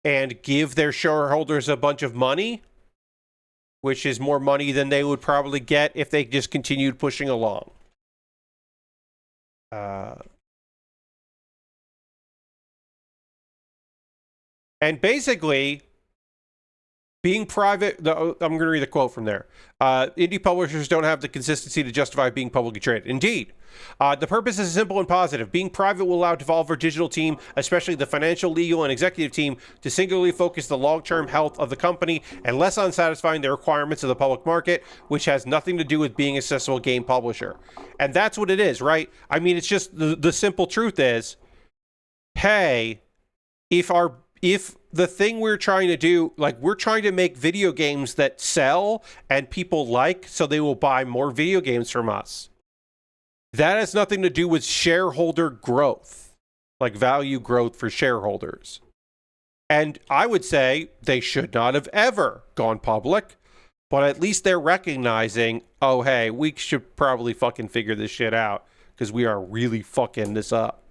and give their shareholders a bunch of money, which is more money than they would probably get if they just continued pushing along. And basically, being private, I'm going to read the quote from there. Indie publishers don't have the consistency to justify being publicly traded. Indeed. The purpose is simple and positive. Being private will allow Devolver Digital team, especially the financial, legal, and executive team, to singularly focus the long-term health of the company and less on satisfying the requirements of the public market, which has nothing to do with being a successful game publisher. And that's what it is, right? I mean, it's just the simple truth is, hey, if the thing we're trying to do, like, we're trying to make video games that sell and people like, so they will buy more video games from us. That has nothing to do with shareholder growth, like value growth for shareholders. And I would say they should not have ever gone public, but at least they're recognizing, oh, hey, we should probably fucking figure this shit out because we are really fucking this up.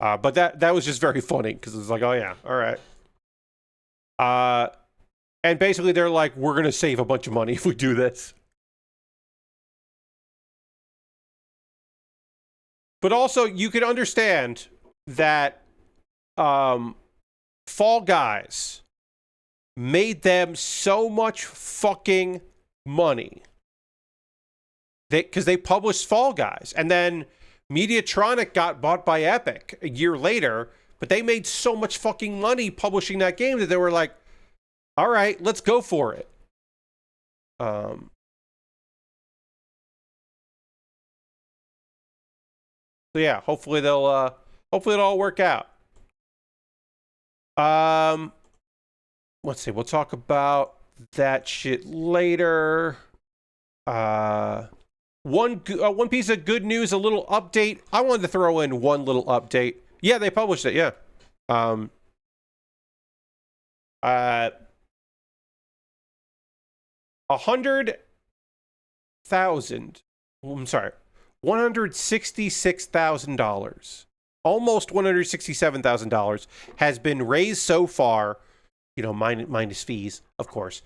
But that was just very funny because it was like, oh yeah, all right. And basically they're like, we're going to save a bunch of money if we do this. But also, you can understand that Fall Guys made them so much fucking money because they published Fall Guys. And then Mediatronic got bought by Epic a year later, but they made so much fucking money publishing that game that they were like, all right, let's go for it. So yeah, hopefully hopefully it'll all work out. Let's see, we'll talk about that shit later. One piece of good news, a little update. I wanted to throw in one little update. Yeah, they published it, yeah. 166,000, almost $167,000 has been raised so far, minus fees, of course,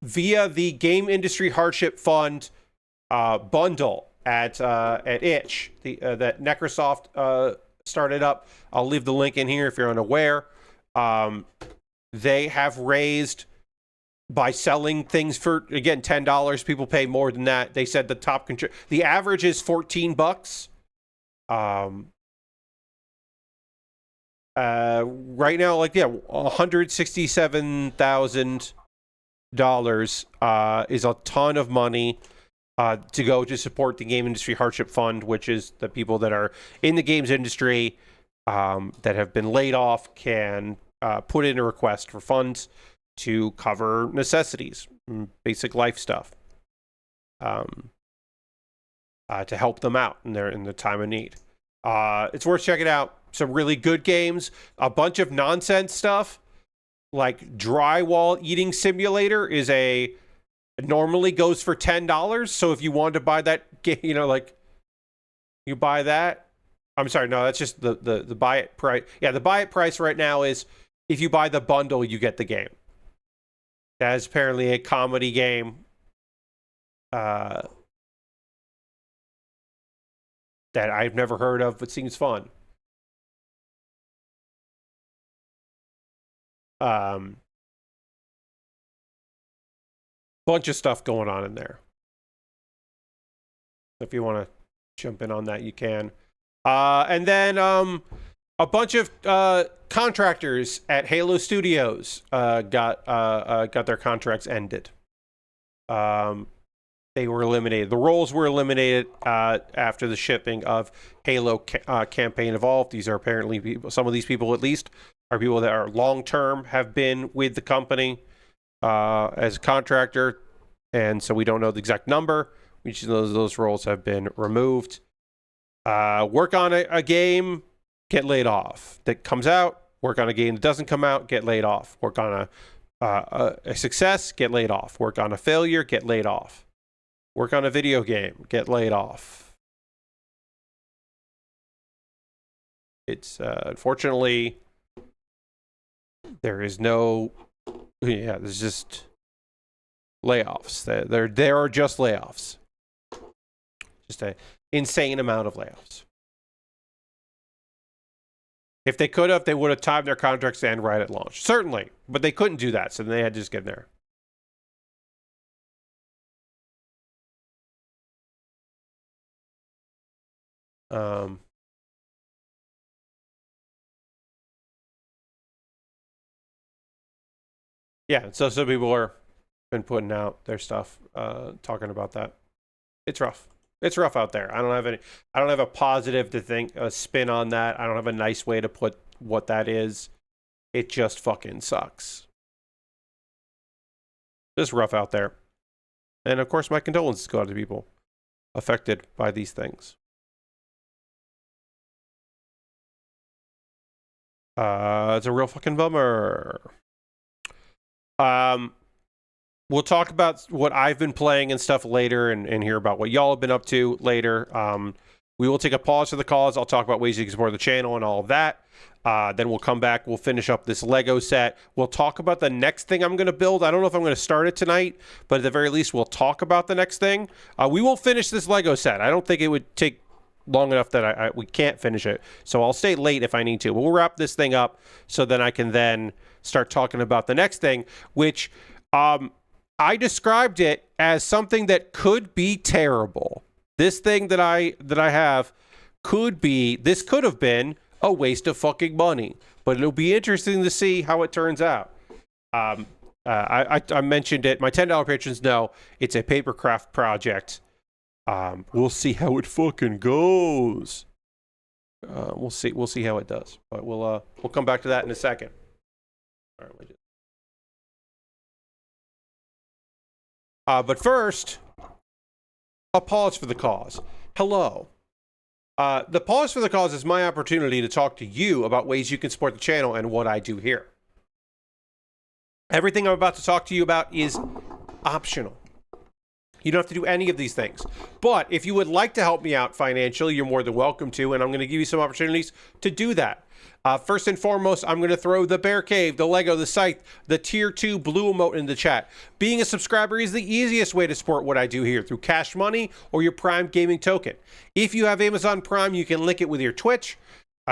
via the Game Industry Hardship Fund bundle at itch that Necrosoft started up. I'll leave the link in here if you're unaware. They have raised, by selling things for, again, $10, people pay more than that. They said the average is $14. Right now, $167,000 is a ton of money to go to support the Game Industry Hardship Fund, which is the people that are in the games industry that have been laid off can put in a request for funds to cover necessities, basic life stuff, to help them out in the time of need. It's worth checking out. Some really good games, a bunch of nonsense stuff, like Drywall Eating Simulator normally goes for $10. So if you wanted to buy that game, you buy that. I'm sorry, no, that's just the buy it price. Yeah, the buy it price right now is if you buy the bundle, you get the game. That is apparently a comedy game that I've never heard of, but seems fun. Bunch of stuff going on in there. If you want to jump in on that, you can. And then a bunch of contractors at Halo Studios got their contracts ended. They were eliminated. The roles were eliminated after the shipping of Halo Campaign Evolved. These are apparently people, some of these people at least are people that are long-term, have been with the company as a contractor, and so we don't know the exact number. We just know those roles have been removed. Work on a game, get laid off. That comes out, work on a game that doesn't come out, get laid off. Work on a success, get laid off. Work on a failure, get laid off. Work on a video game, get laid off. It's unfortunately there's just layoffs. There are just layoffs. Just an insane amount of layoffs. If they could have, they would have timed their contracts to end right at launch. Certainly. But they couldn't do that, so they had to just get in there. Yeah, so some people are been putting out their stuff, talking about that. It's rough. It's rough out there. I don't have a positive spin on that. I don't have a nice way to put what that is. It just fucking sucks. Just rough out there. And of course, my condolences go out to people affected by these things. It's a real fucking bummer. We'll talk about what I've been playing and stuff later and hear about what y'all have been up to later. We will take a pause for the cause. I'll talk about ways you can support the channel and all of that. Then we'll come back. We'll finish up this Lego set. We'll talk about the next thing I'm going to build. I don't know if I'm going to start it tonight, but at the very least, we'll talk about the next thing. We will finish this Lego set. I don't think it would take long enough that we can't finish it. So I'll stay late if I need to. But we'll wrap this thing up so then I can then start talking about the next thing, which I described it as something that could be terrible. This thing that I have could have been a waste of fucking money, but it'll be interesting to see how it turns out. I mentioned it. My $10 patrons know it's a papercraft project. We'll see how it fucking goes. We'll see how it does. But we'll come back to that in a second. All right, but first, a pause for the cause. Hello. The pause for the cause is my opportunity to talk to you about ways you can support the channel and what I do here. Everything I'm about to talk to you about is optional. You don't have to do any of these things. But if you would like to help me out financially, you're more than welcome to, and I'm going to give you some opportunities to do that. First and foremost, I'm going to throw the Bear Cave, the Lego, the Scythe, the Tier 2 Blue emote in the chat. Being a subscriber is the easiest way to support what I do here through Cash Money or your Prime Gaming token. If you have Amazon Prime, you can link it with your Twitch.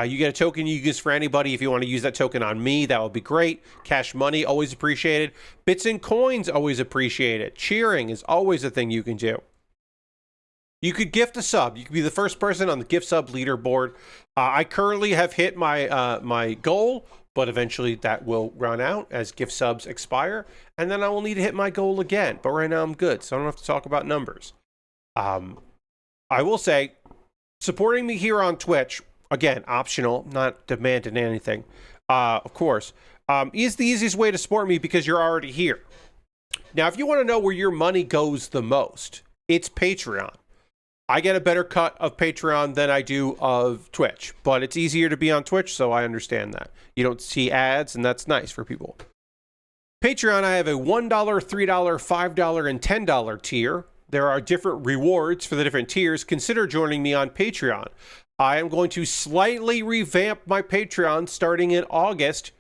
You get a token you can use for anybody. If you want to use that token on me, that would be great. Cash Money, always appreciated. Bits and coins, always appreciated. Cheering is always a thing you can do. You could gift a sub. You could be the first person on the gift sub leaderboard. I currently have hit my my goal, but eventually that will run out as gift subs expire, and then I will need to hit my goal again. But right now I'm good, so I don't have to talk about numbers. I will say, supporting me here on Twitch, again, optional, not demanding anything, of course, is the easiest way to support me because you're already here. Now, if you want to know where your money goes the most, it's Patreon. I get a better cut of Patreon than I do of Twitch, but it's easier to be on Twitch, so I understand that. You don't see ads, and that's nice for people. Patreon, I have a $1, $3, $5, and $10 tier. There are different rewards for the different tiers. Consider joining me on Patreon. I am going to slightly revamp my Patreon starting in August.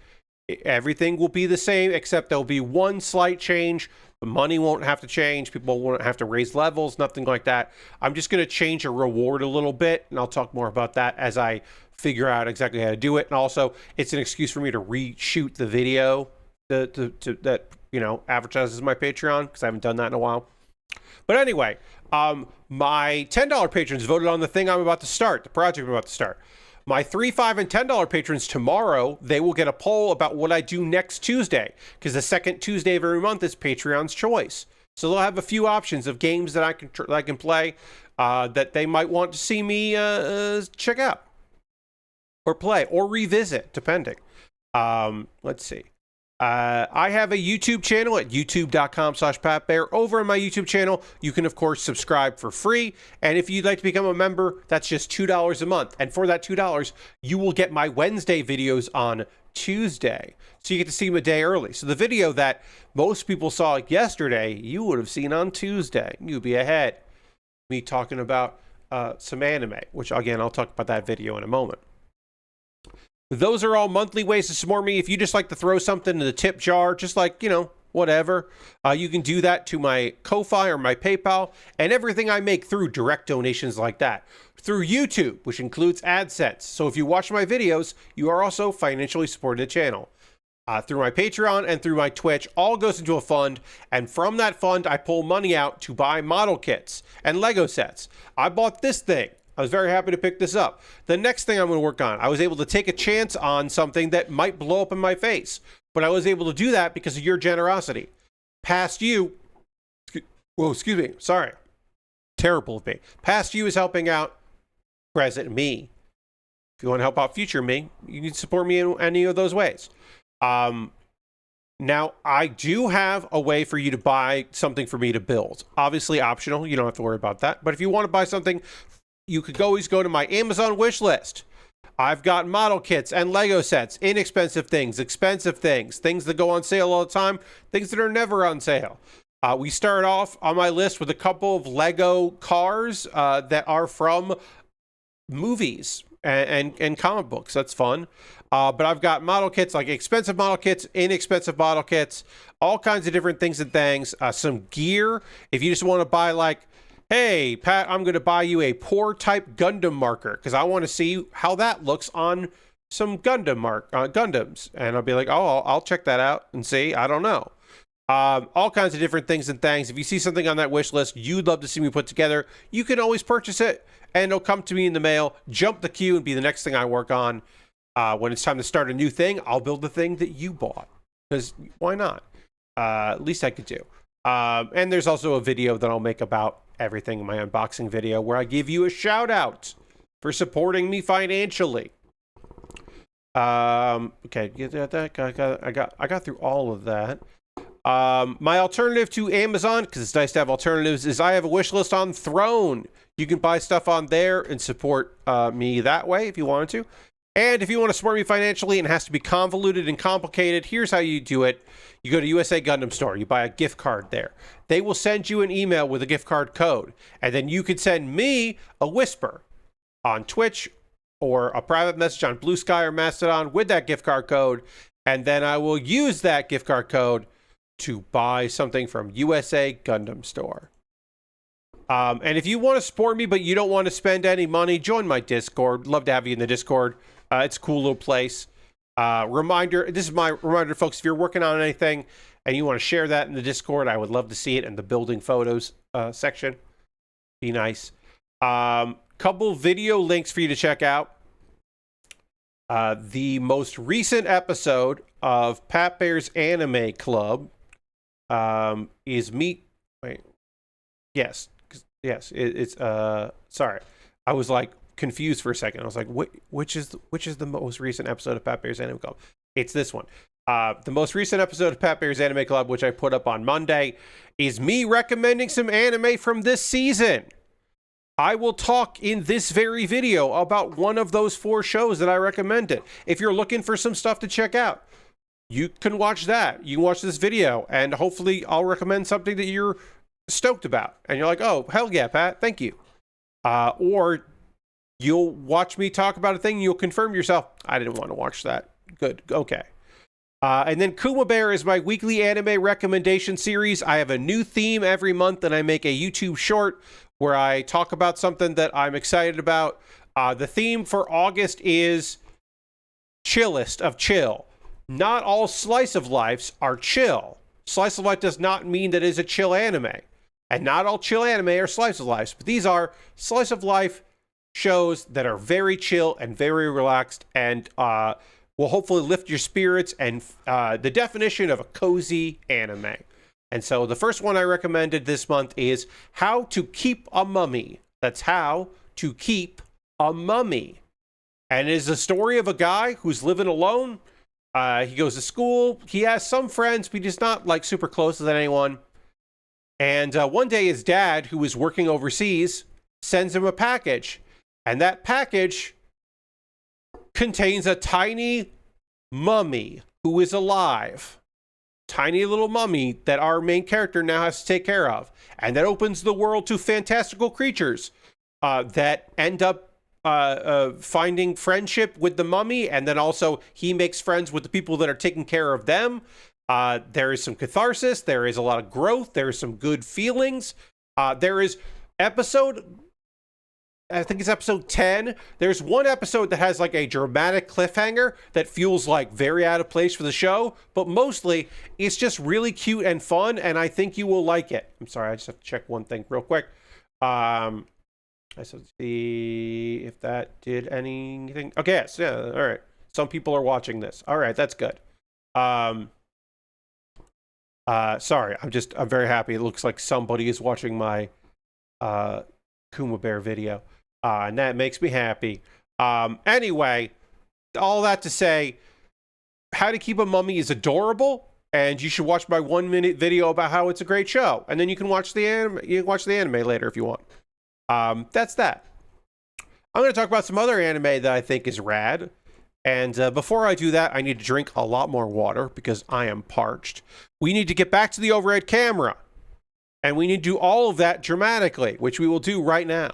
Everything will be the same, except there'll be one slight change. The money won't have to change. People won't have to raise levels, nothing like that. I'm just going to change a reward a little bit, and I'll talk more about that as I figure out exactly how to do it. And also, it's an excuse for me to reshoot the video that advertises my Patreon, because I haven't done that in a while. But anyway, my $10 patrons voted on the thing I'm about to start, the project I'm about to start. My $3, $5, and $10 patrons tomorrow, they will get a poll about what I do next Tuesday, because the second Tuesday of every month is Patreon's choice. So they'll have a few options of games that I can play that they might want to see me check out or play or revisit, depending. Let's see. I have a YouTube channel at youtube.com/PatBear. Over on my YouTube channel, you can, of course, subscribe for free. And if you'd like to become a member, that's just $2 a month. And for that $2, you will get my Wednesday videos on Tuesday. So you get to see them a day early. So the video that most people saw yesterday, you would have seen on Tuesday. You'd be ahead. Me talking about some anime, which, again, I'll talk about that video in a moment. Those are all monthly ways to support me. If you just like to throw something in the tip jar, just like, whatever, you can do that to my Ko-Fi or my PayPal, and everything I make through direct donations like that. Through YouTube, which includes AdSense. So if you watch my videos, you are also financially supporting the channel. Through my Patreon and through my Twitch, all goes into a fund, and from that fund, I pull money out to buy model kits and Lego sets. I bought this thing. I was very happy to pick this up. The next thing I'm going to work on, I was able to take a chance on something that might blow up in my face, but I was able to do that because of your generosity. Past you, excuse me, sorry. Terrible of me. Past you is helping out present me. If you want to help out future me, you can support me in any of those ways. Now, I do have a way for you to buy something for me to build. Obviously optional. You don't have to worry about that. But if you want to buy something, you could always go to my Amazon wish list. I've got model kits and Lego sets, inexpensive things, expensive things, things that go on sale all the time, things that are never on sale. We start off on my list with a couple of Lego cars that are from movies. and comic books. That's fun. But I've got model kits, like expensive model kits, inexpensive model kits, all kinds of different things and things. Some gear. If you just want to buy, like, hey, Pat, I'm going to buy you a poor type Gundam marker because I want to see how that looks on some Gundams. And I'll be like, oh, I'll check that out and see. I don't know. All kinds of different things and things. If you see something on that wish list you'd love to see me put together, you can always purchase it and it'll come to me in the mail, jump the queue, and be the next thing I work on. When it's time to start a new thing, I'll build the thing that you bought. Because why not? At least I could do. And there's also a video that I'll make about everything in my unboxing video where I give you a shout out for supporting me financially. Okay, get that. I got through all of that. My alternative to Amazon, because it's nice to have alternatives, is I have a wish list on Throne. You can buy stuff on there and support me that way if you wanted to. And if you want to support me financially and it has to be convoluted and complicated, here's how you do it. You go to USA Gundam Store. You buy a gift card there. They will send you an email with a gift card code. And then you can send me a whisper on Twitch or a private message on Blue Sky or Mastodon with that gift card code. And then I will use that gift card code to buy something from USA Gundam Store. And if you want to support me, but you don't want to spend any money, join my Discord. Love to have you in the Discord. It's a cool little place. This is my reminder, folks, if you're working on anything and you want to share that in the Discord, I would love to see it in the building photos section. Be nice. Couple video links for you to check out. The most recent episode of Pat Baer's Anime Club is me. Wait. Yes. It's sorry. I was like confused for a second. I was like, which is the most recent episode of Pat Baer's Anime Club? It's this one. The most recent episode of Pat Baer's Anime Club, which I put up on Monday, is me recommending some anime from this season. I will talk in this very video about one of those 4 shows that I recommended. If you're looking for some stuff to check out, you can watch that. You can watch this video, and hopefully I'll recommend something that you're stoked about. And you're like, oh, hell yeah, Pat, thank you. Or you'll watch me talk about a thing, and you'll confirm yourself, I didn't want to watch that. Good, okay. And then Kuma Baer is my weekly anime recommendation series. I have a new theme every month, and I make a YouTube short where I talk about something that I'm excited about. The theme for August is chillest of chill. Not all slice of lives are chill. Slice of life does not mean that it is a chill anime. And not all chill anime are slice of life. But these are slice of life shows that are very chill and very relaxed and will hopefully lift your spirits and the definition of a cozy anime. And so the first one I recommended this month is How to Keep a Mummy. That's How to Keep a Mummy. And it is the story of a guy who's living alone. He goes to school. He has some friends, but he's not like super close with anyone. And one day his dad, who is working overseas, sends him a package. And that package contains a tiny mummy who is alive. Tiny little mummy that our main character now has to take care of. And that opens the world to fantastical creatures that end up finding friendship with the mummy. And then also he makes friends with the people that are taking care of them. There is some catharsis. There is a lot of growth. There is some good feelings. There is I think it's episode 10. There's one episode that has like a dramatic cliffhanger that feels like very out of place for the show, but mostly it's just really cute and fun, and I think you will like it. I'm sorry, I just have to check one thing real quick. I just have to see if that did anything. Okay, yes, yeah, all right. Some people are watching this. All right, that's good. Sorry, I'm very happy. It looks like somebody is watching my Kuma Baer video. And that makes me happy. Anyway, all that to say, How to Keep a Mummy is adorable, and you should watch my 1-minute video about how it's a great show. And then you can watch the anime. You can watch the anime later if you want. That's that. I'm going to talk about some other anime that I think is rad. And before I do that, I need to drink a lot more water because I am parched. We need to get back to the overhead camera. And we need to do all of that dramatically, which we will do right now.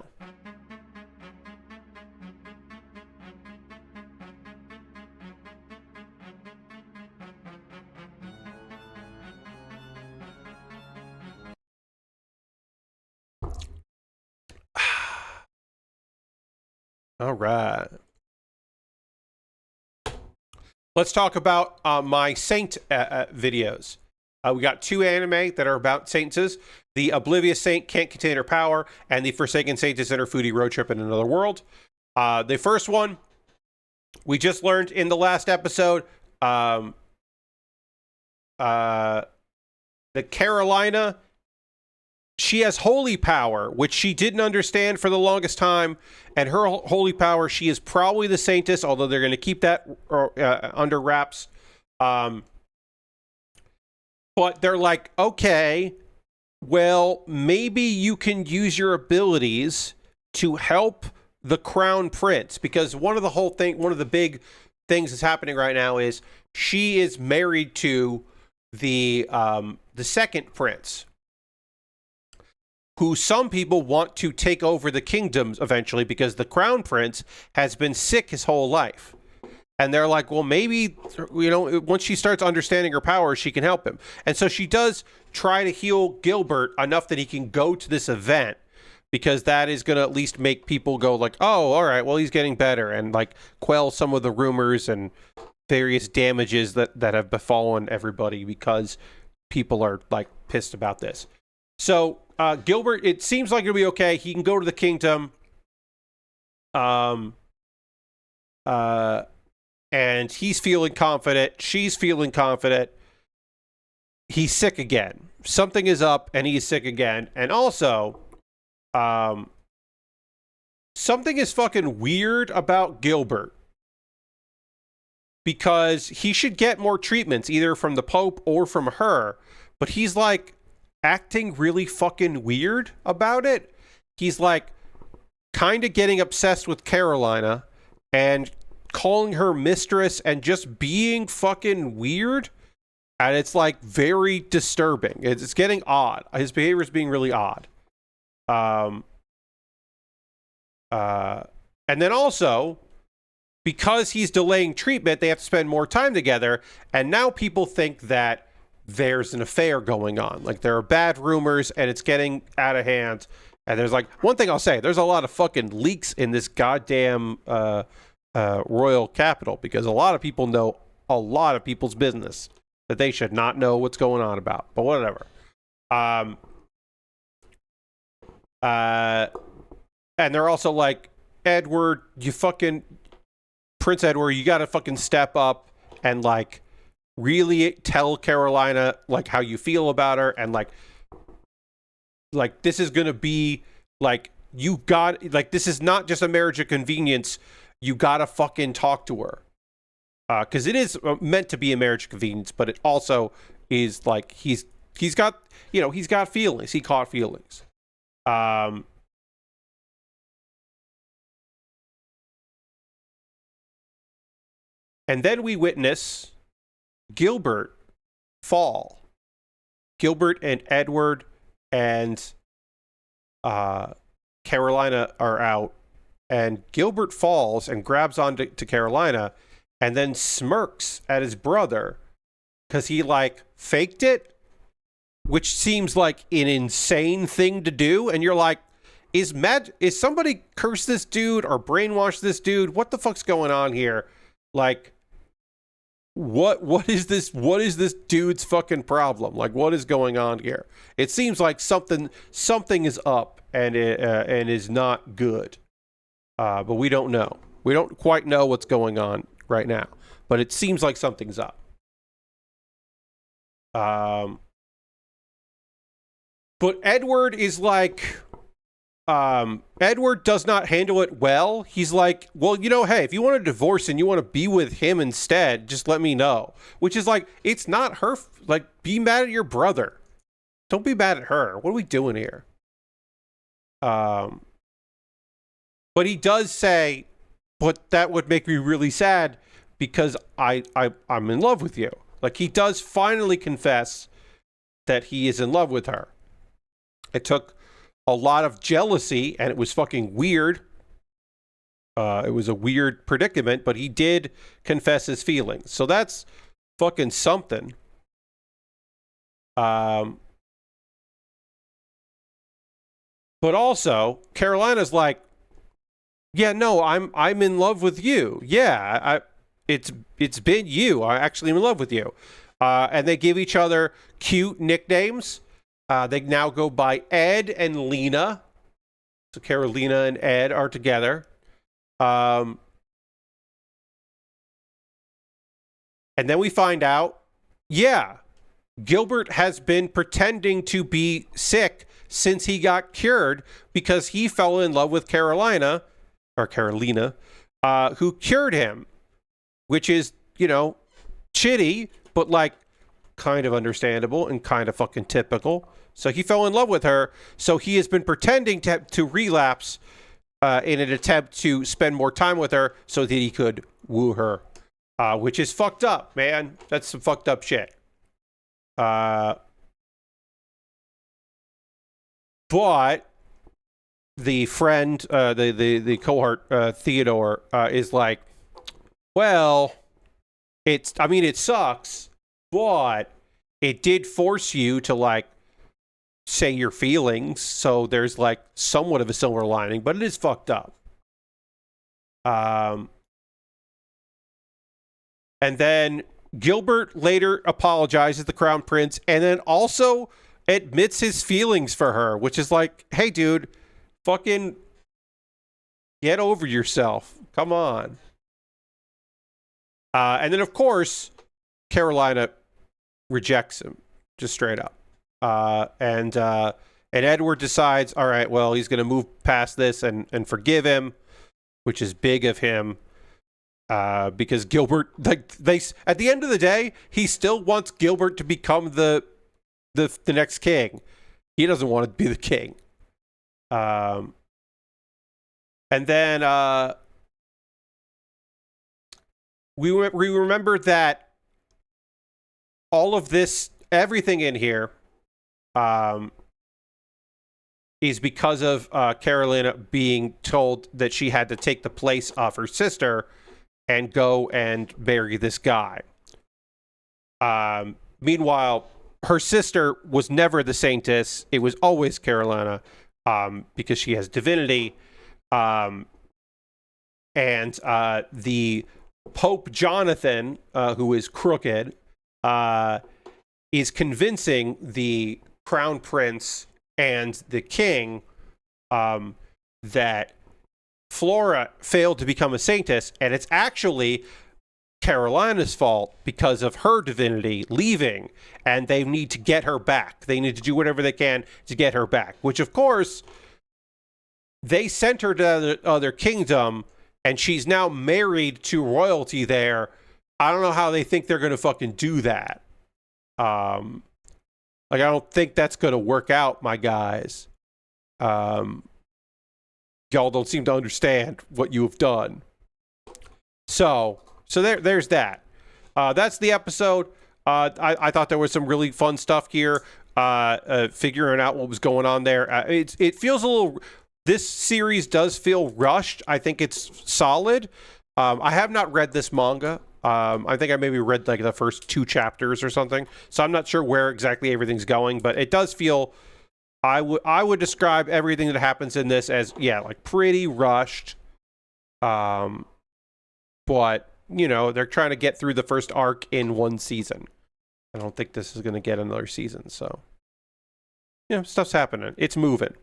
All right. Let's talk about my Saint videos. We got 2 anime that are about Saintesses. The Oblivious Saint Can't Contain Her Power, and the Forsaken Saintess and her Foodie Roadtrip in Another World. The first one, we just learned in the last episode, that Carolina, she has holy power, which she didn't understand for the longest time. And her holy power, she is probably the Saintess, although they're going to keep that under wraps. But they're like, okay, well, maybe you can use your abilities to help the crown prince, because one of the big things that's happening right now is she is married to the second prince, who some people want to take over the kingdoms eventually, because the crown prince has been sick his whole life. And they're like, well, maybe, once she starts understanding her powers, she can help him. And so she does try to heal Gilbert enough that he can go to this event, because that is going to at least make people go like, oh, all right, well, he's getting better, and like quell some of the rumors and various damages that have befallen everybody because people are like pissed about this. So Gilbert, it seems like it'll be okay. He can go to the kingdom. And he's feeling confident. She's feeling confident. He's sick again. Something is up, and he's sick again. And also, something is fucking weird about Gilbert, because he should get more treatments, either from the Pope or from her. But he's like acting really fucking weird about it. He's like kind of getting obsessed with Carolina and calling her mistress and just being fucking weird. And it's like very disturbing. It's getting odd. His behavior is being really odd. And then also, because he's delaying treatment, they have to spend more time together. And now people think that there's an affair going on. Like, there are bad rumors and it's getting out of hand. And there's like, one thing I'll say, there's a lot of fucking leaks in this goddamn royal capital, because a lot of people know a lot of people's business that they should not know what's going on about. But whatever. And they're also like, Edward, Prince Edward, you gotta fucking step up and like really tell Carolina like how you feel about her, and like this is gonna be like, this is not just a marriage of convenience. You gotta fucking talk to her, because it is meant to be a marriage of convenience, but it also is like he's got feelings. He caught feelings. And then we witness Gilbert fall. Gilbert and Edward and Carolina are out, and Gilbert falls and grabs onto Carolina, and then smirks at his brother because he like faked it, which seems like an insane thing to do. And you're like, is somebody curse this dude or brainwash this dude? What the fuck's going on here? Like, what is this dude's fucking problem? Like, what is going on here? It seems like something is up, and is not good. But we don't know. We don't quite know what's going on right now, but it seems like something's up. But Edward is like, Edward does not handle it well. He's like, well, hey, if you want a divorce and you want to be with him instead, just let me know. Which is like, it's not her. Like, be mad at your brother. Don't be mad at her. What are we doing here? But he does say, but that would make me really sad because I'm in love with you. Like, he does finally confess that he is in love with her. It took a lot of jealousy, and it was fucking weird. It was a weird predicament, but he did confess his feelings. So that's fucking something. But also, Carolina's like, Yeah, no, I'm in love with you. Yeah, it's been you. I actually am in love with you. And they give each other cute nicknames. They now go by Ed and Lena. So Carolina and Ed are together. And then we find out, yeah, Gilbert has been pretending to be sick since he got cured because he fell in love with Carolina, who cured him, which is, shitty, but like kind of understandable and kind of fucking typical. So he fell in love with her. So he has been pretending to relapse in an attempt to spend more time with her so that he could woo her, which is fucked up, man. That's some fucked up shit. But the friend, the cohort, Theodore, is like, well, it sucks, but it did force you to like say your feelings, so there's like somewhat of a silver lining, but it is fucked up. And then Gilbert later apologizes to the Crown Prince and then also admits his feelings for her, which is like, hey, dude, fucking get over yourself. Come on. And then, of course, Carolina rejects him, just straight up. And Edward decides, all right, well, he's going to move past this and forgive him, which is big of him. Because Gilbert, like they, at the end of the day, he still wants Gilbert to become the next king. He doesn't want to be the king. And then we remember that all of this, everything in here, is because of Carolina being told that she had to take the place of her sister and go and bury this guy. Meanwhile, her sister was never the Saintess. It was always Carolina, because she has divinity. And the Pope Jonathan, who is crooked, is convincing the Crown Prince and the King that Flora failed to become a Saintess, and it's actually Carolina's fault because of her divinity leaving, and they need to get her back. They need to do whatever they can to get her back, which, of course, they sent her to the other kingdom, and she's now married to royalty there. I don't know how they think they're going to fucking do that. I don't think that's going to work out, my guys. Y'all don't seem to understand what you have done. So there's that. That's the episode. I thought there was some really fun stuff here. Figuring out what was going on there. It feels a little. This series does feel rushed. I think it's solid. I have not read this manga. I think I maybe read like the first 2 chapters or something. So I'm not sure where exactly everything's going, but it does feel. I would describe everything that happens in this as like pretty rushed. But they're trying to get through the first arc in 1 season. I don't think this is going to get another season. So stuff's happening. It's moving.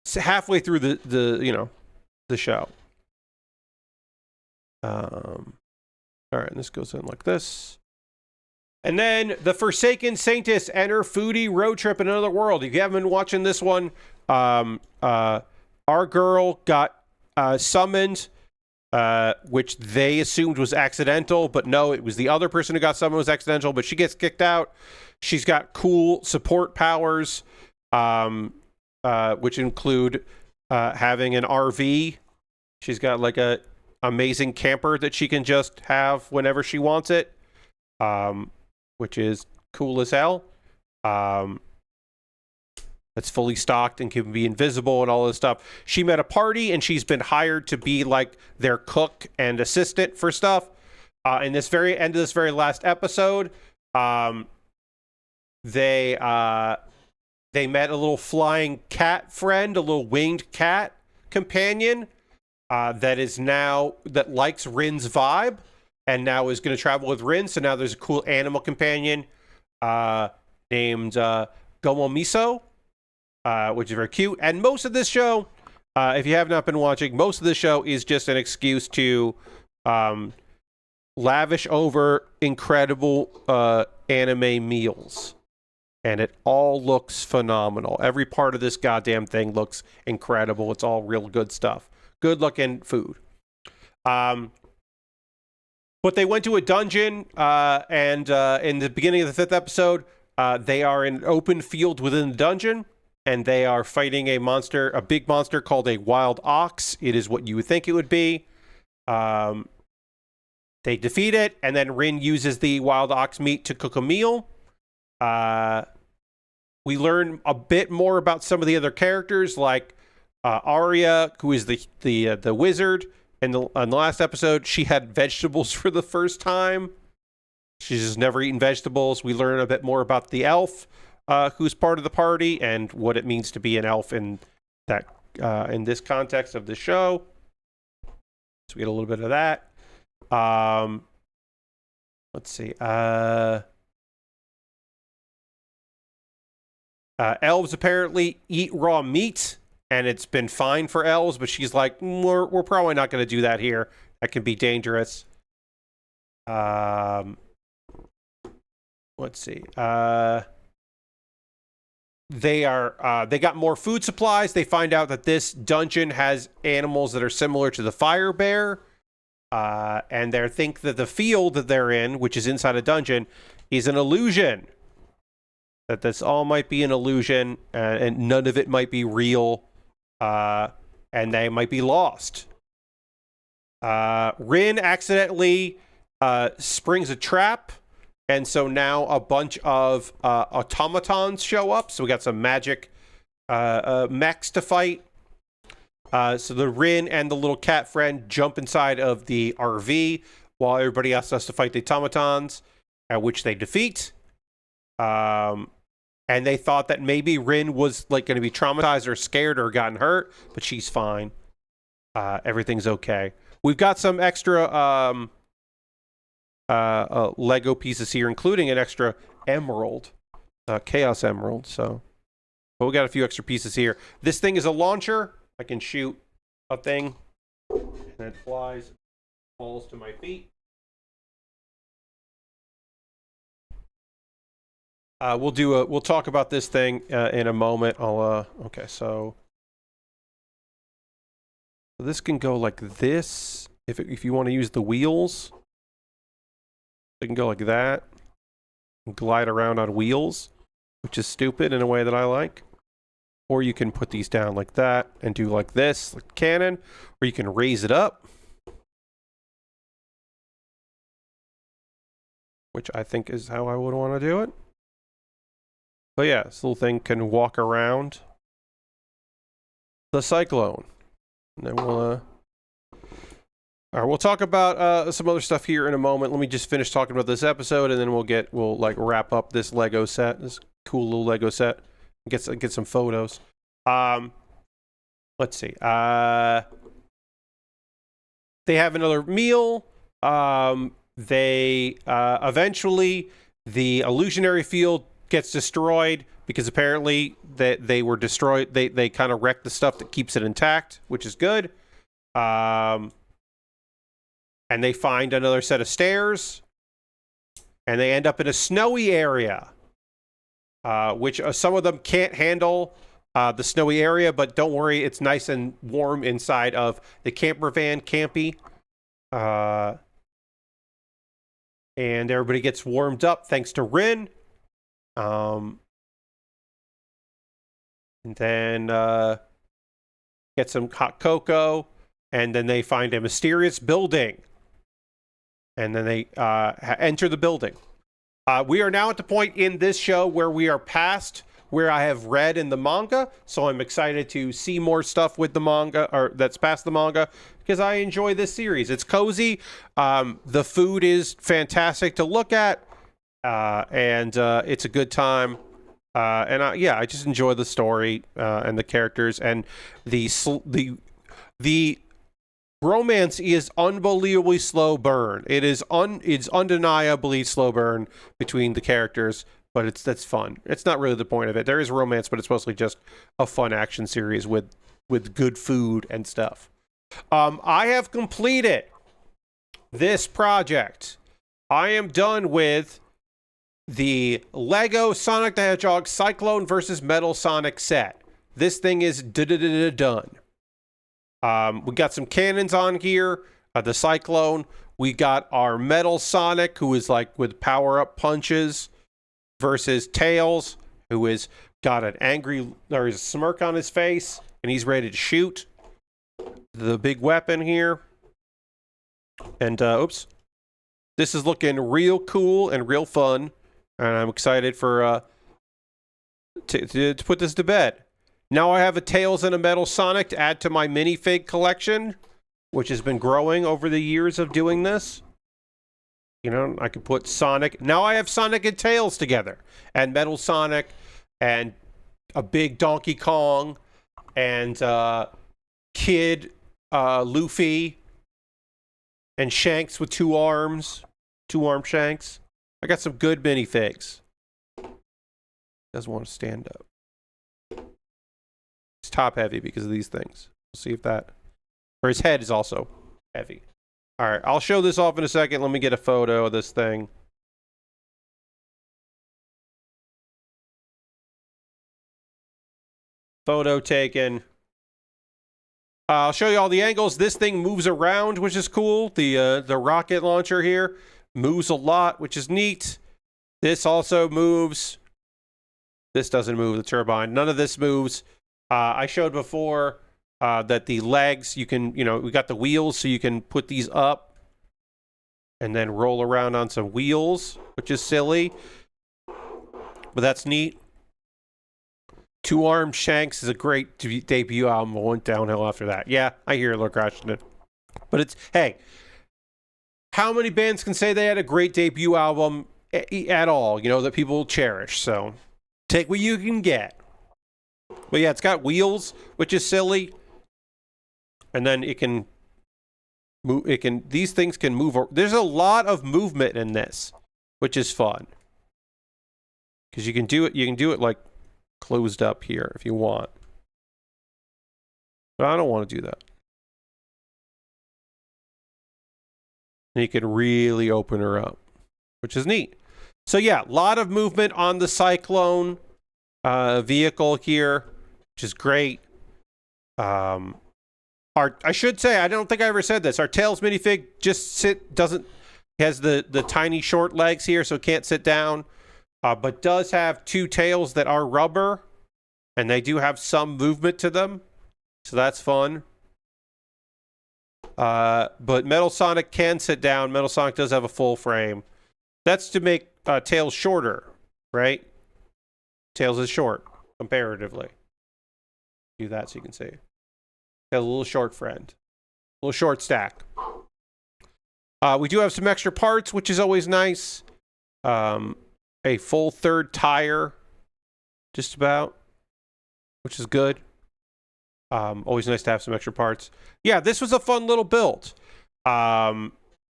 It's halfway through the show. All right, and this goes in like this. And then the Forsaken Saintess enter Foodie Roadtrip in another world. If you haven't been watching this one, our girl got summoned, which they assumed was accidental, but no, it was the other person who got summoned was accidental, but she gets kicked out. She's got cool support powers, which include having an RV. She's got like a amazing camper that she can just have whenever she wants it. Which is cool as hell. That's fully stocked and can be invisible and all this stuff. She met a party and she's been hired to be like their cook and assistant for stuff. In this very end of this very last episode, they met a little flying cat friend, a little winged cat companion, that likes Rin's vibe and now is going to travel with Rin. So now there's a cool animal companion named Gomomiso, which is very cute. And most of this show, if you have not been watching, most of the show is just an excuse to lavish over incredible anime meals. And it all looks phenomenal. Every part of this goddamn thing looks incredible. It's all real good stuff. Good looking food. But they went to a dungeon, and in the beginning of the 5th episode, they are in an open field within the dungeon, and they are fighting a big monster called a wild ox. It is what you would think it would be. They defeat it, and then Rin uses the wild ox meat to cook a meal. We learn a bit more about some of the other characters, like Arya, who is the wizard. In the last episode, she had vegetables for the first time. She's just never eaten vegetables. We learn a bit more about the elf, who's part of the party, and what it means to be an elf in this context of the show. So we get a little bit of that. Let's see. Elves apparently eat raw meat, and it's been fine for elves, but she's like, we're probably not going to do that here. That can be dangerous. Let's see. They got more food supplies. They find out that this dungeon has animals that are similar to the fire bear. And they think that the field that they're in, which is inside a dungeon, is an illusion. That this all might be an illusion, and none of it might be real, and they might be lost. Rin accidentally springs a trap, and so now a bunch of automatons show up. So we got some magic mechs to fight. So the Rin and the little cat friend jump inside of the RV while everybody else has to fight the automatons, which they defeat. And they thought that maybe Rin was like going to be traumatized or scared or gotten hurt, but she's fine. Everything's okay. We've got some extra Lego pieces here, including an extra emerald, Chaos Emerald. But we got a few extra pieces here. This thing is a launcher. I can shoot a thing, and it falls to my feet. We'll talk about this thing in a moment. Okay, so this can go like this. If you want to use the wheels, it can go like that, and glide around on wheels, which is stupid in a way that I like. Or you can put these down like that and do like this, like cannon, or you can raise it up, which I think is how I would want to do it. But yeah, this little thing can walk around the Cyclone. And then all right, we'll talk about some other stuff here in a moment. Let me just finish talking about this episode, and then we'll like wrap up this Lego set, this cool little Lego set. Get some photos. Let's see. They have another meal. They eventually the illusionary field gets destroyed because apparently they were destroyed. They kind of wrecked the stuff that keeps it intact, which is good. And they find another set of stairs, and they end up in a snowy area, which some of them can't handle the snowy area, but don't worry, it's nice and warm inside of the camper van, Campy. And everybody gets warmed up thanks to Rin. And then get some hot cocoa, and then they find a mysterious building. And then they enter the building. We are now at the point in this show where we are past where I have read in the manga, so I'm excited to see more stuff with the manga, or that's past the manga, because I enjoy this series. It's cozy. The food is fantastic to look at, and it's a good time. I just enjoy the story and the characters and the Romance is unbelievably slow burn. It's undeniably slow burn between the characters, but that's fun. It's not really the point of it. There is romance, but it's mostly just a fun action series with good food and stuff. I have completed this project. I am done with the Lego Sonic the Hedgehog Cyclone versus Metal Sonic set. This thing is done. We got some cannons on here. The Cyclone. We got our Metal Sonic, who is like with power-up punches, versus Tails, who is got an angry or a smirk on his face, and he's ready to shoot the big weapon here. And oops, this is looking real cool and real fun, and I'm excited for to put this to bed. Now I have a Tails and a Metal Sonic to add to my minifig collection, which has been growing over the years of doing this. You know, I could put Sonic. Now I have Sonic and Tails together, and Metal Sonic, and a big Donkey Kong, and Kid Luffy, and Shanks with 2 arms, 2-arm Shanks. I got some good minifigs. Doesn't want to stand up. It's top heavy because of these things. We'll see if that... Or his head is also heavy. Alright, I'll show this off in a second. Let me get a photo of this thing. Photo taken. I'll show you all the angles. This thing moves around, which is cool. The rocket launcher here moves a lot, which is neat. This also moves. This doesn't move, the turbine. None of this moves. I showed before that the legs, you can, we got the wheels, so you can put these up and then roll around on some wheels, which is silly, but that's neat. 2-Armed Shanks is a great debut album. I went downhill after that. Yeah, I hear Lord Crashing it. But it's, hey, how many bands can say they had a great debut album at all, that people cherish? So take what you can get. But yeah, it's got wheels, which is silly. And then it can move. These things can move. There's a lot of movement in this, which is fun. Because you can do it like closed up here if you want. But I don't want to do that. And you can really open her up, which is neat. So yeah, a lot of movement on the Cyclone vehicle here, which is great. I should say, I don't think I ever said this. Our Tails minifig has the tiny short legs here, so it can't sit down. But does have 2 tails that are rubber, and they do have some movement to them, so that's fun. But Metal Sonic can sit down. Metal Sonic does have a full frame. That's to make Tails shorter, right? Tails is short, comparatively. Do that so you can see. Got a little short friend. A little short stack. We do have some extra parts, which is always nice. A full 3rd tire, just about, which is good. Always nice to have some extra parts. Yeah, this was a fun little build. I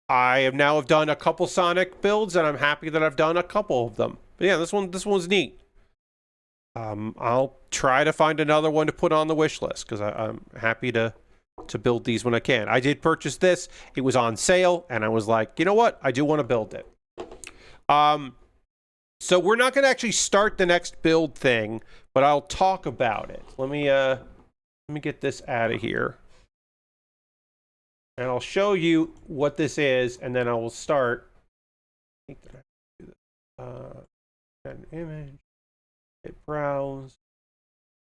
have now done a couple Sonic builds, and I'm happy that I've done a couple of them. But yeah, this one's neat. I'll try to find another one to put on the wish list, because I'm happy to build these when I can. I did purchase this. It was on sale, and I was like, you know what? I do want to build it. So we're not going to actually start the next build thing, but I'll talk about it. Let me get this out of here. And I'll show you what this is, and then I will start. An image. Hit browse.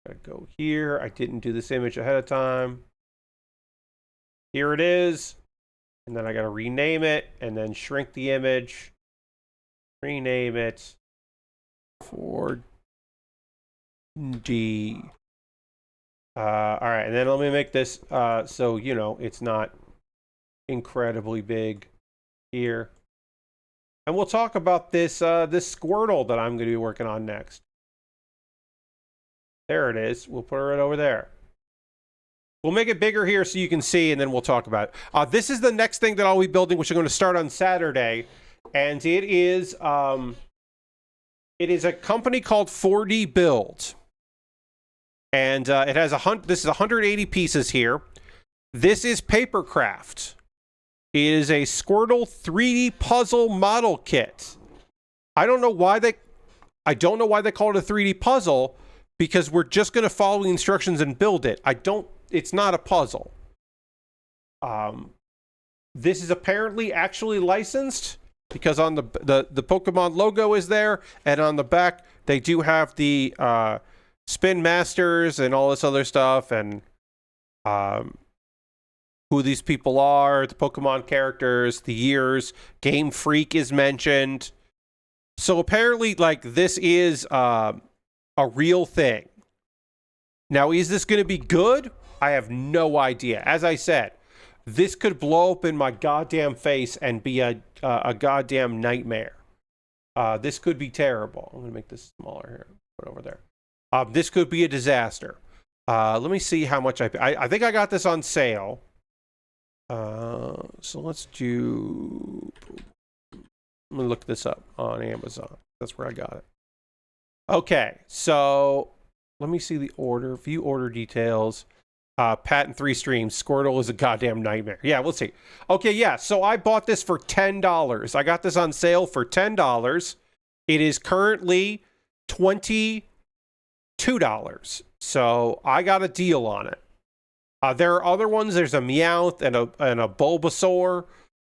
Gotta go here. I didn't do this image ahead of time. Here it is. And then I gotta rename it, and then shrink the image. Rename it. 4D. Alright, and then let me make this so it's not incredibly big here. And we'll talk about this this Squirtle that I'm going to be working on next. There it is. We'll put it right over there. We'll make it bigger here so you can see, and then we'll talk about it. This is the next thing that I'll be building, which I'm going to start on Saturday, and it is a company called Foodie Build, and it has this is 180 pieces here. This is Papercraft. It is a Squirtle 3D puzzle model kit. I don't know why they call it a 3D puzzle, because we're just going to follow the instructions and build it. It's not a puzzle. This is apparently actually licensed, because on the Pokemon logo is there, and on the back they do have the Spin Masters and all this other stuff, and who these people are, the Pokemon characters, the years. Game Freak is mentioned. So apparently, like, this is a real thing. Now, is this going to be good? I have no idea. As I said, this could blow up in my goddamn face and be a goddamn nightmare. This could be terrible. I'm going to make this smaller here. Put it over there. This could be a disaster. Let me see how much I think I got this on sale. So let's do... Let me look this up on Amazon. That's where I got it. Okay, so let me see the order. View order details. Patent 3 streams. Squirtle is a goddamn nightmare. Yeah, we'll see. Okay, yeah, so I bought this for $10. I got this on sale for $10. It is currently $22. So I got a deal on it. There are other ones. There's a Meowth and a Bulbasaur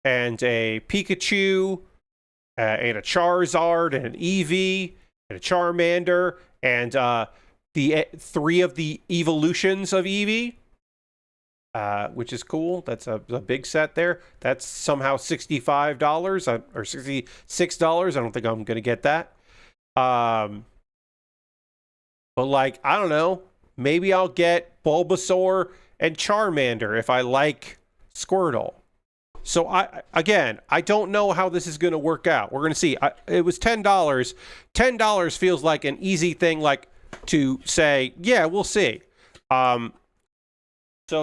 and a Pikachu and a Charizard and an Eevee and a Charmander and the 3 of the evolutions of Eevee, which is cool. That's a big set there. That's somehow $65 or $66. I don't think I'm going to get that. But like, I don't know. Maybe I'll get Bulbasaur and Charmander if I like Squirtle. So I don't know how this is going to work out. We're going to see. It was $10. $10 feels like an easy thing, like, to say, yeah, we'll see. So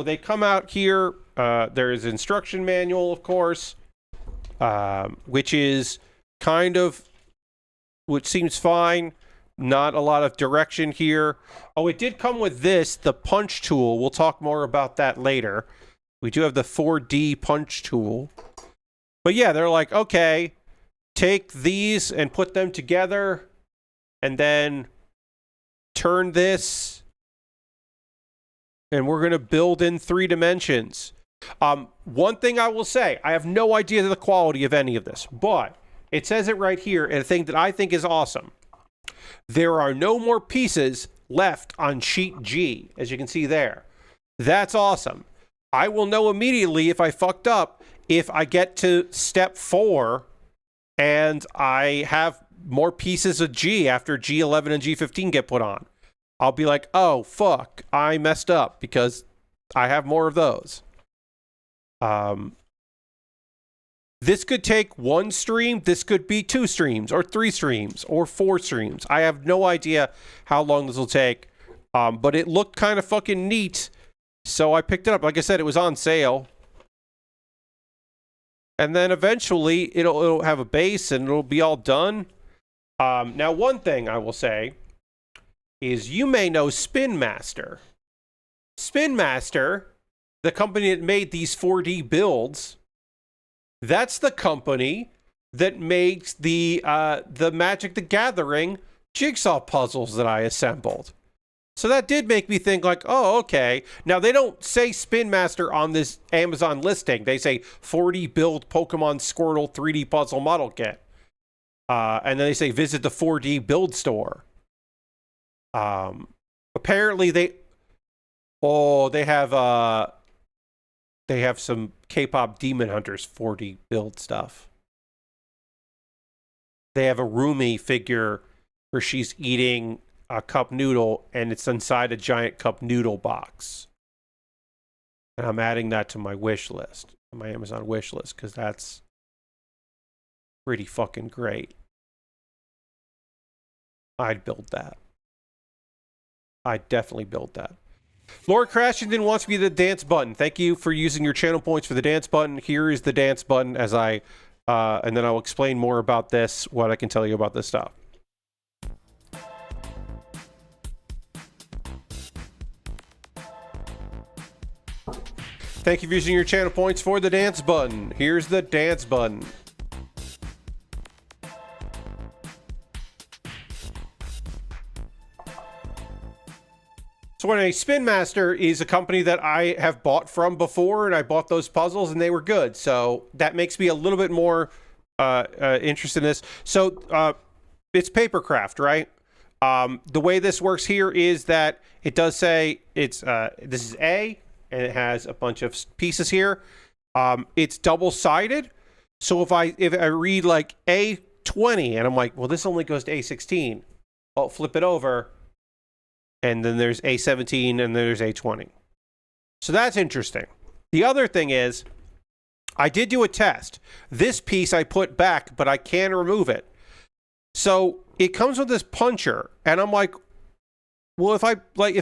they come out here. There is instruction manual, of course, which is which seems fine. Not a lot of direction here. Oh, it did come with this, the punch tool. We'll talk more about that later. We do have the 4D punch tool. But yeah, they're like, okay, take these and put them together, and then turn this, and we're going to build in 3 dimensions. One thing I will say, I have no idea the quality of any of this, but it says it right here, and a thing that I think is awesome. There are no more pieces left on sheet G, as you can see there. That's awesome. I will know immediately if I fucked up if I get to step 4 and I have more pieces of G after G11 and G15 get put on. I'll be like, oh, fuck, I messed up because I have more of those. This could take 1 stream. This could be 2 streams or 3 streams or 4 streams. I have no idea how long this will take, but it looked kind of fucking neat, so I picked it up. Like I said, it was on sale. And then eventually it'll have a base and it'll be all done. Now, one thing I will say is you may know Spin Master. Spin Master, the company that made these 4D builds, that's the company that makes the Magic the Gathering jigsaw puzzles that I assembled. So that did make me think like, oh, okay. Now, they don't say Spin Master on this Amazon listing. They say 4D build Pokemon Squirtle 3D puzzle model kit. And then they say visit the 4D build store. Apparently they have some K-pop Demon Hunters 4D build stuff. They have a Rumi figure where she's eating a cup noodle and it's inside a giant cup noodle box. And I'm adding that to my wish list, my Amazon wish list, because that's pretty fucking great. I'd build that. I'd definitely build that. Lord Crashington wants me to dance button. Thank you for using your channel points for the dance button. Here is the dance button as I, and then I'll explain more about this, what I can tell you about this stuff. Thank you for using your channel points for the dance button. Here's the dance button. So anyway, Spin Master is a company that I have bought from before, and I bought those puzzles and they were good. So that makes me a little bit more interested in this. So it's papercraft, right? The way this works here is that it does say it's this is A, and it has a bunch of pieces here. It's double-sided. So if I read like A20 and I'm like, well, this only goes to A16, I'll flip it over. And then there's A17 and there's A20. So that's interesting. The other thing is, I did do a test. This piece I put back, but I can remove it. So it comes with this puncher, and I'm like, well, if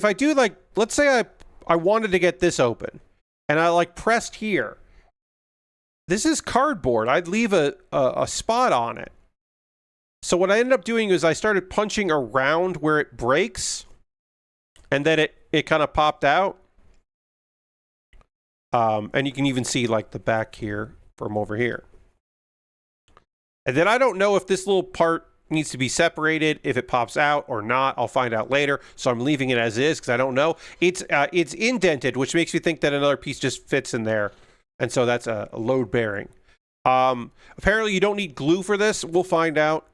I do like, let's say I wanted to get this open, and I like pressed here. This is cardboard. I'd leave a spot on it. So what I ended up doing is I started punching around where it breaks, and then it kind of popped out. And you can even see like the back here from over here. And then I don't know if this little part needs to be separated, if it pops out or not. I'll find out later. So I'm leaving it as is because I don't know. It's indented, which makes me think that another piece just fits in there. And so that's a load bearing. Apparently you don't need glue for this. We'll find out.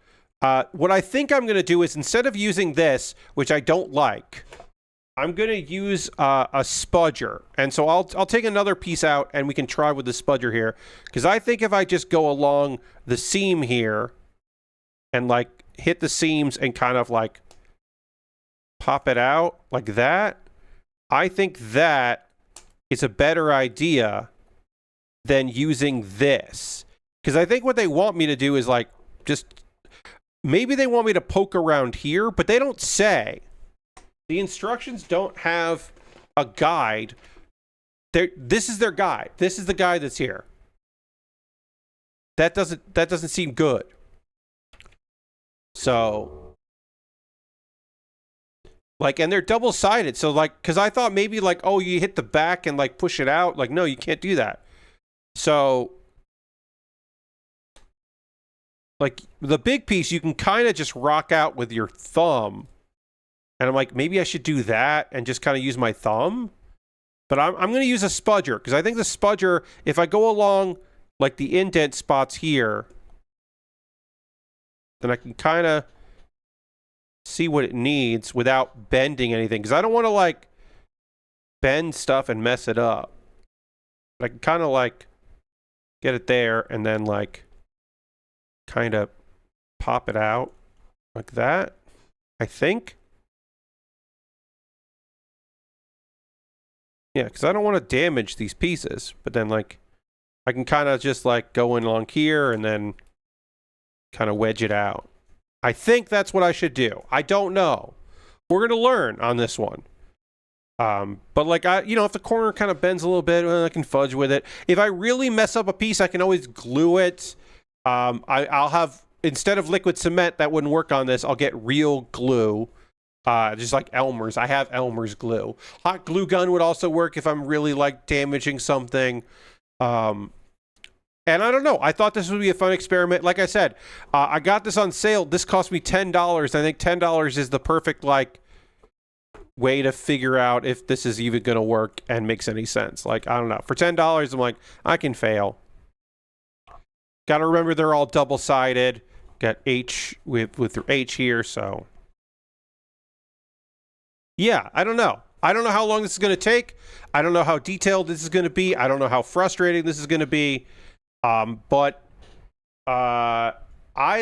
What I think I'm going to do is, instead of using this, which I don't like, I'm going to use a spudger. And so I'll take another piece out and we can try with the spudger here. Because I think if I just go along the seam here and like hit the seams and kind of like pop it out like that, I think that is a better idea than using this. Because I think what they want me to do is like just, maybe they want me to poke around here, but they don't say. The instructions don't have a guide. This is their guide. This is the guide that's here. That doesn't seem good. So, like, and they're double-sided. So, like, because I thought maybe like, oh, you hit the back and like push it out. Like, no, you can't do that. So, like, the big piece you can kind of just rock out with your thumb. And I'm like, maybe I should do that and just kind of use my thumb. But I'm going to use a spudger, because I think the spudger, if I go along like the indent spots here, then I can kind of see what it needs without bending anything. Because I don't want to like bend stuff and mess it up. But I can kind of like get it there and then like kind of pop it out like that, I think. Yeah, because I don't want to damage these pieces. But then, like, I can kind of just, like, go in along here and then kind of wedge it out. I think that's what I should do. I don't know. We're going to learn on this one. But, like, if the corner kind of bends a little bit, I can fudge with it. If I really mess up a piece, I can always glue it. I'll have, instead of liquid cement, that wouldn't work on this, I'll get real glue. Just like Elmer's. I have Elmer's glue. Hot glue gun would also work if I'm really like damaging something. And I don't know. I thought this would be a fun experiment. Like I said, I got this on sale. This cost me $10. I think $10 is the perfect like way to figure out if this is even going to work and makes any sense. Like, I don't know. For $10, I'm like, I can fail. Got to remember they're all double-sided. Got H with H here, so... Yeah, I don't know. I don't know how long this is going to take. I don't know how detailed this is going to be. I don't know how frustrating this is going to be. But I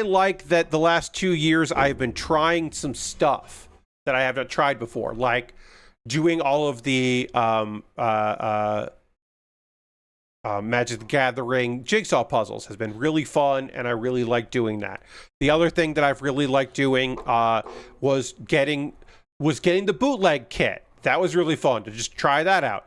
like that the last 2 years I've been trying some stuff that I have not tried before, like doing all of the Magic the Gathering jigsaw puzzles has been really fun, and I really like doing that. The other thing that I've really liked doing was getting the bootleg kit. That was really fun to just try that out.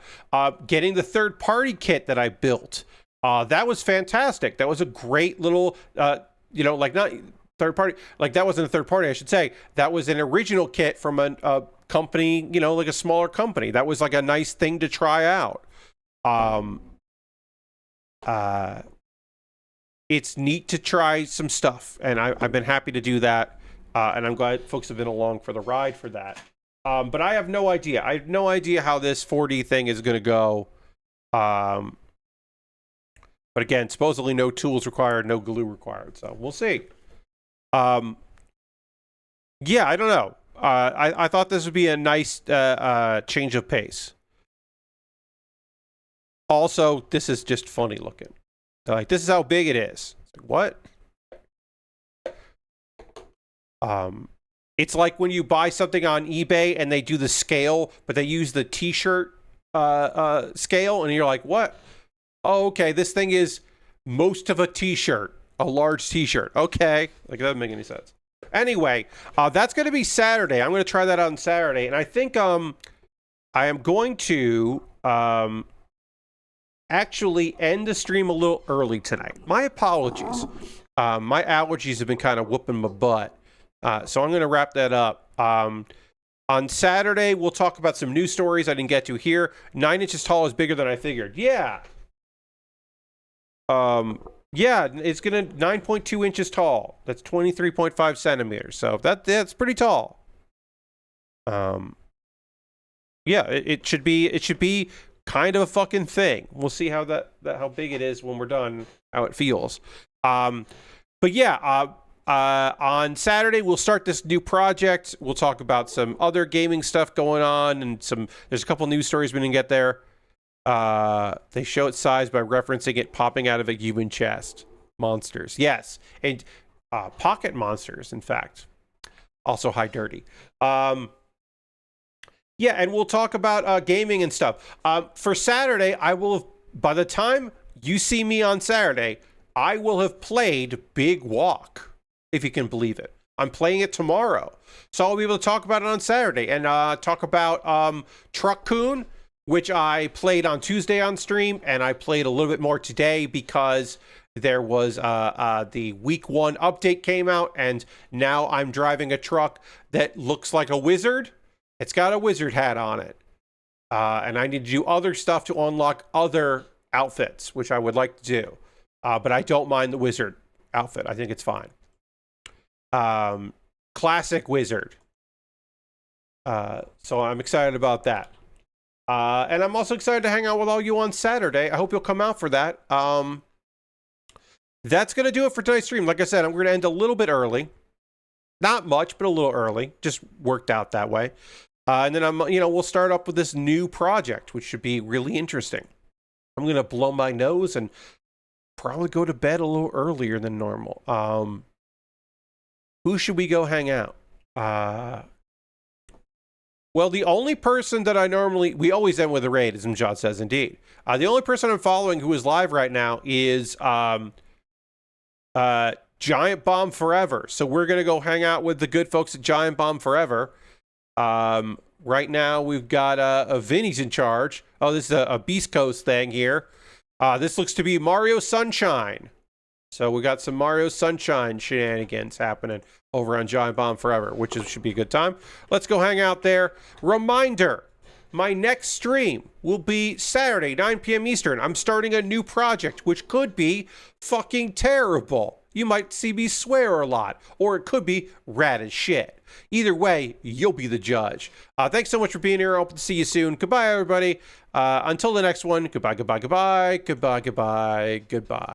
Getting the third-party kit that I built, that was fantastic. That was a great little, like not third party, like that wasn't a third party, I should say. That was an original kit from a company, like a smaller company. That was like a nice thing to try out. It's neat to try some stuff, and I've been happy to do that, and I'm glad folks have been along for the ride for that. But I have no idea. I have no idea how this 4D thing is going to go. But again, supposedly no tools required, no glue required. So we'll see. Yeah, I don't know. I thought this would be a nice change of pace. Also, this is just funny looking. Like, this is how big it is. It's like, what? It's like when you buy something on eBay and they do the scale, but they use the t-shirt scale, and you're like, what? Oh, okay, this thing is most of a t-shirt, a large t-shirt. Okay, like, that doesn't make any sense. Anyway, that's going to be Saturday. I'm going to try that out on Saturday, and I think I am going to actually end the stream a little early tonight. My apologies. My allergies have been kind of whooping my butt. So I'm going to wrap that up. On Saturday, we'll talk about some news stories I didn't get to here. 9 inches tall is bigger than I figured. Yeah. Yeah, it's going to 9.2 inches tall. That's 23.5 centimeters. So that's pretty tall. Yeah, it should be kind of a fucking thing. We'll see how how big it is when we're done, how it feels. But yeah, on Saturday, we'll start this new project. We'll talk about some other gaming stuff going on, and there's a couple news stories we didn't get there. They show its size by referencing it popping out of a human chest. Monsters. Yes. And pocket monsters, in fact. Also high dirty. Yeah, and we'll talk about gaming and stuff. For Saturday, I will have, by the time you see me on Saturday, I will have played Big Walk, if you can believe it. I'm playing it tomorrow. So I'll be able to talk about it on Saturday and talk about Truck-kun, which I played on Tuesday on stream, and I played a little bit more today because there was the week 1 update came out, and now I'm driving a truck that looks like a wizard. It's got a wizard hat on it. And I need to do other stuff to unlock other outfits, which I would like to do. But I don't mind the wizard outfit. I think it's fine. Classic wizard. So I'm excited about that. And I'm also excited to hang out with all you on Saturday. I hope you'll come out for that. That's going to do it for tonight's stream. Like I said, I'm going to end a little bit early. Not much, but a little early. Just worked out that way. And then we'll start up with this new project, which should be really interesting. I'm going to blow my nose and probably go to bed a little earlier than normal. Who should we go hang out? Well, the only person that we always end with a raid, as Mjad says, indeed. The only person I'm following who is live right now is Giant Bomb Forever. So we're going to go hang out with the good folks at Giant Bomb Forever. Right now we've got Vinny's in charge. Oh, this is a Beast Coast thing here. This looks to be Mario Sunshine. So we got some Mario Sunshine shenanigans happening over on Giant Bomb Forever, which should be a good time. Let's go hang out there. Reminder, my next stream will be Saturday, 9 p.m. Eastern. I'm starting a new project, which could be fucking terrible. You might see me swear a lot, or it could be rad as shit. Either way, you'll be the judge. Thanks so much for being here. I hope to see you soon. Goodbye, everybody. Until the next one, goodbye, goodbye, goodbye, goodbye, goodbye, goodbye.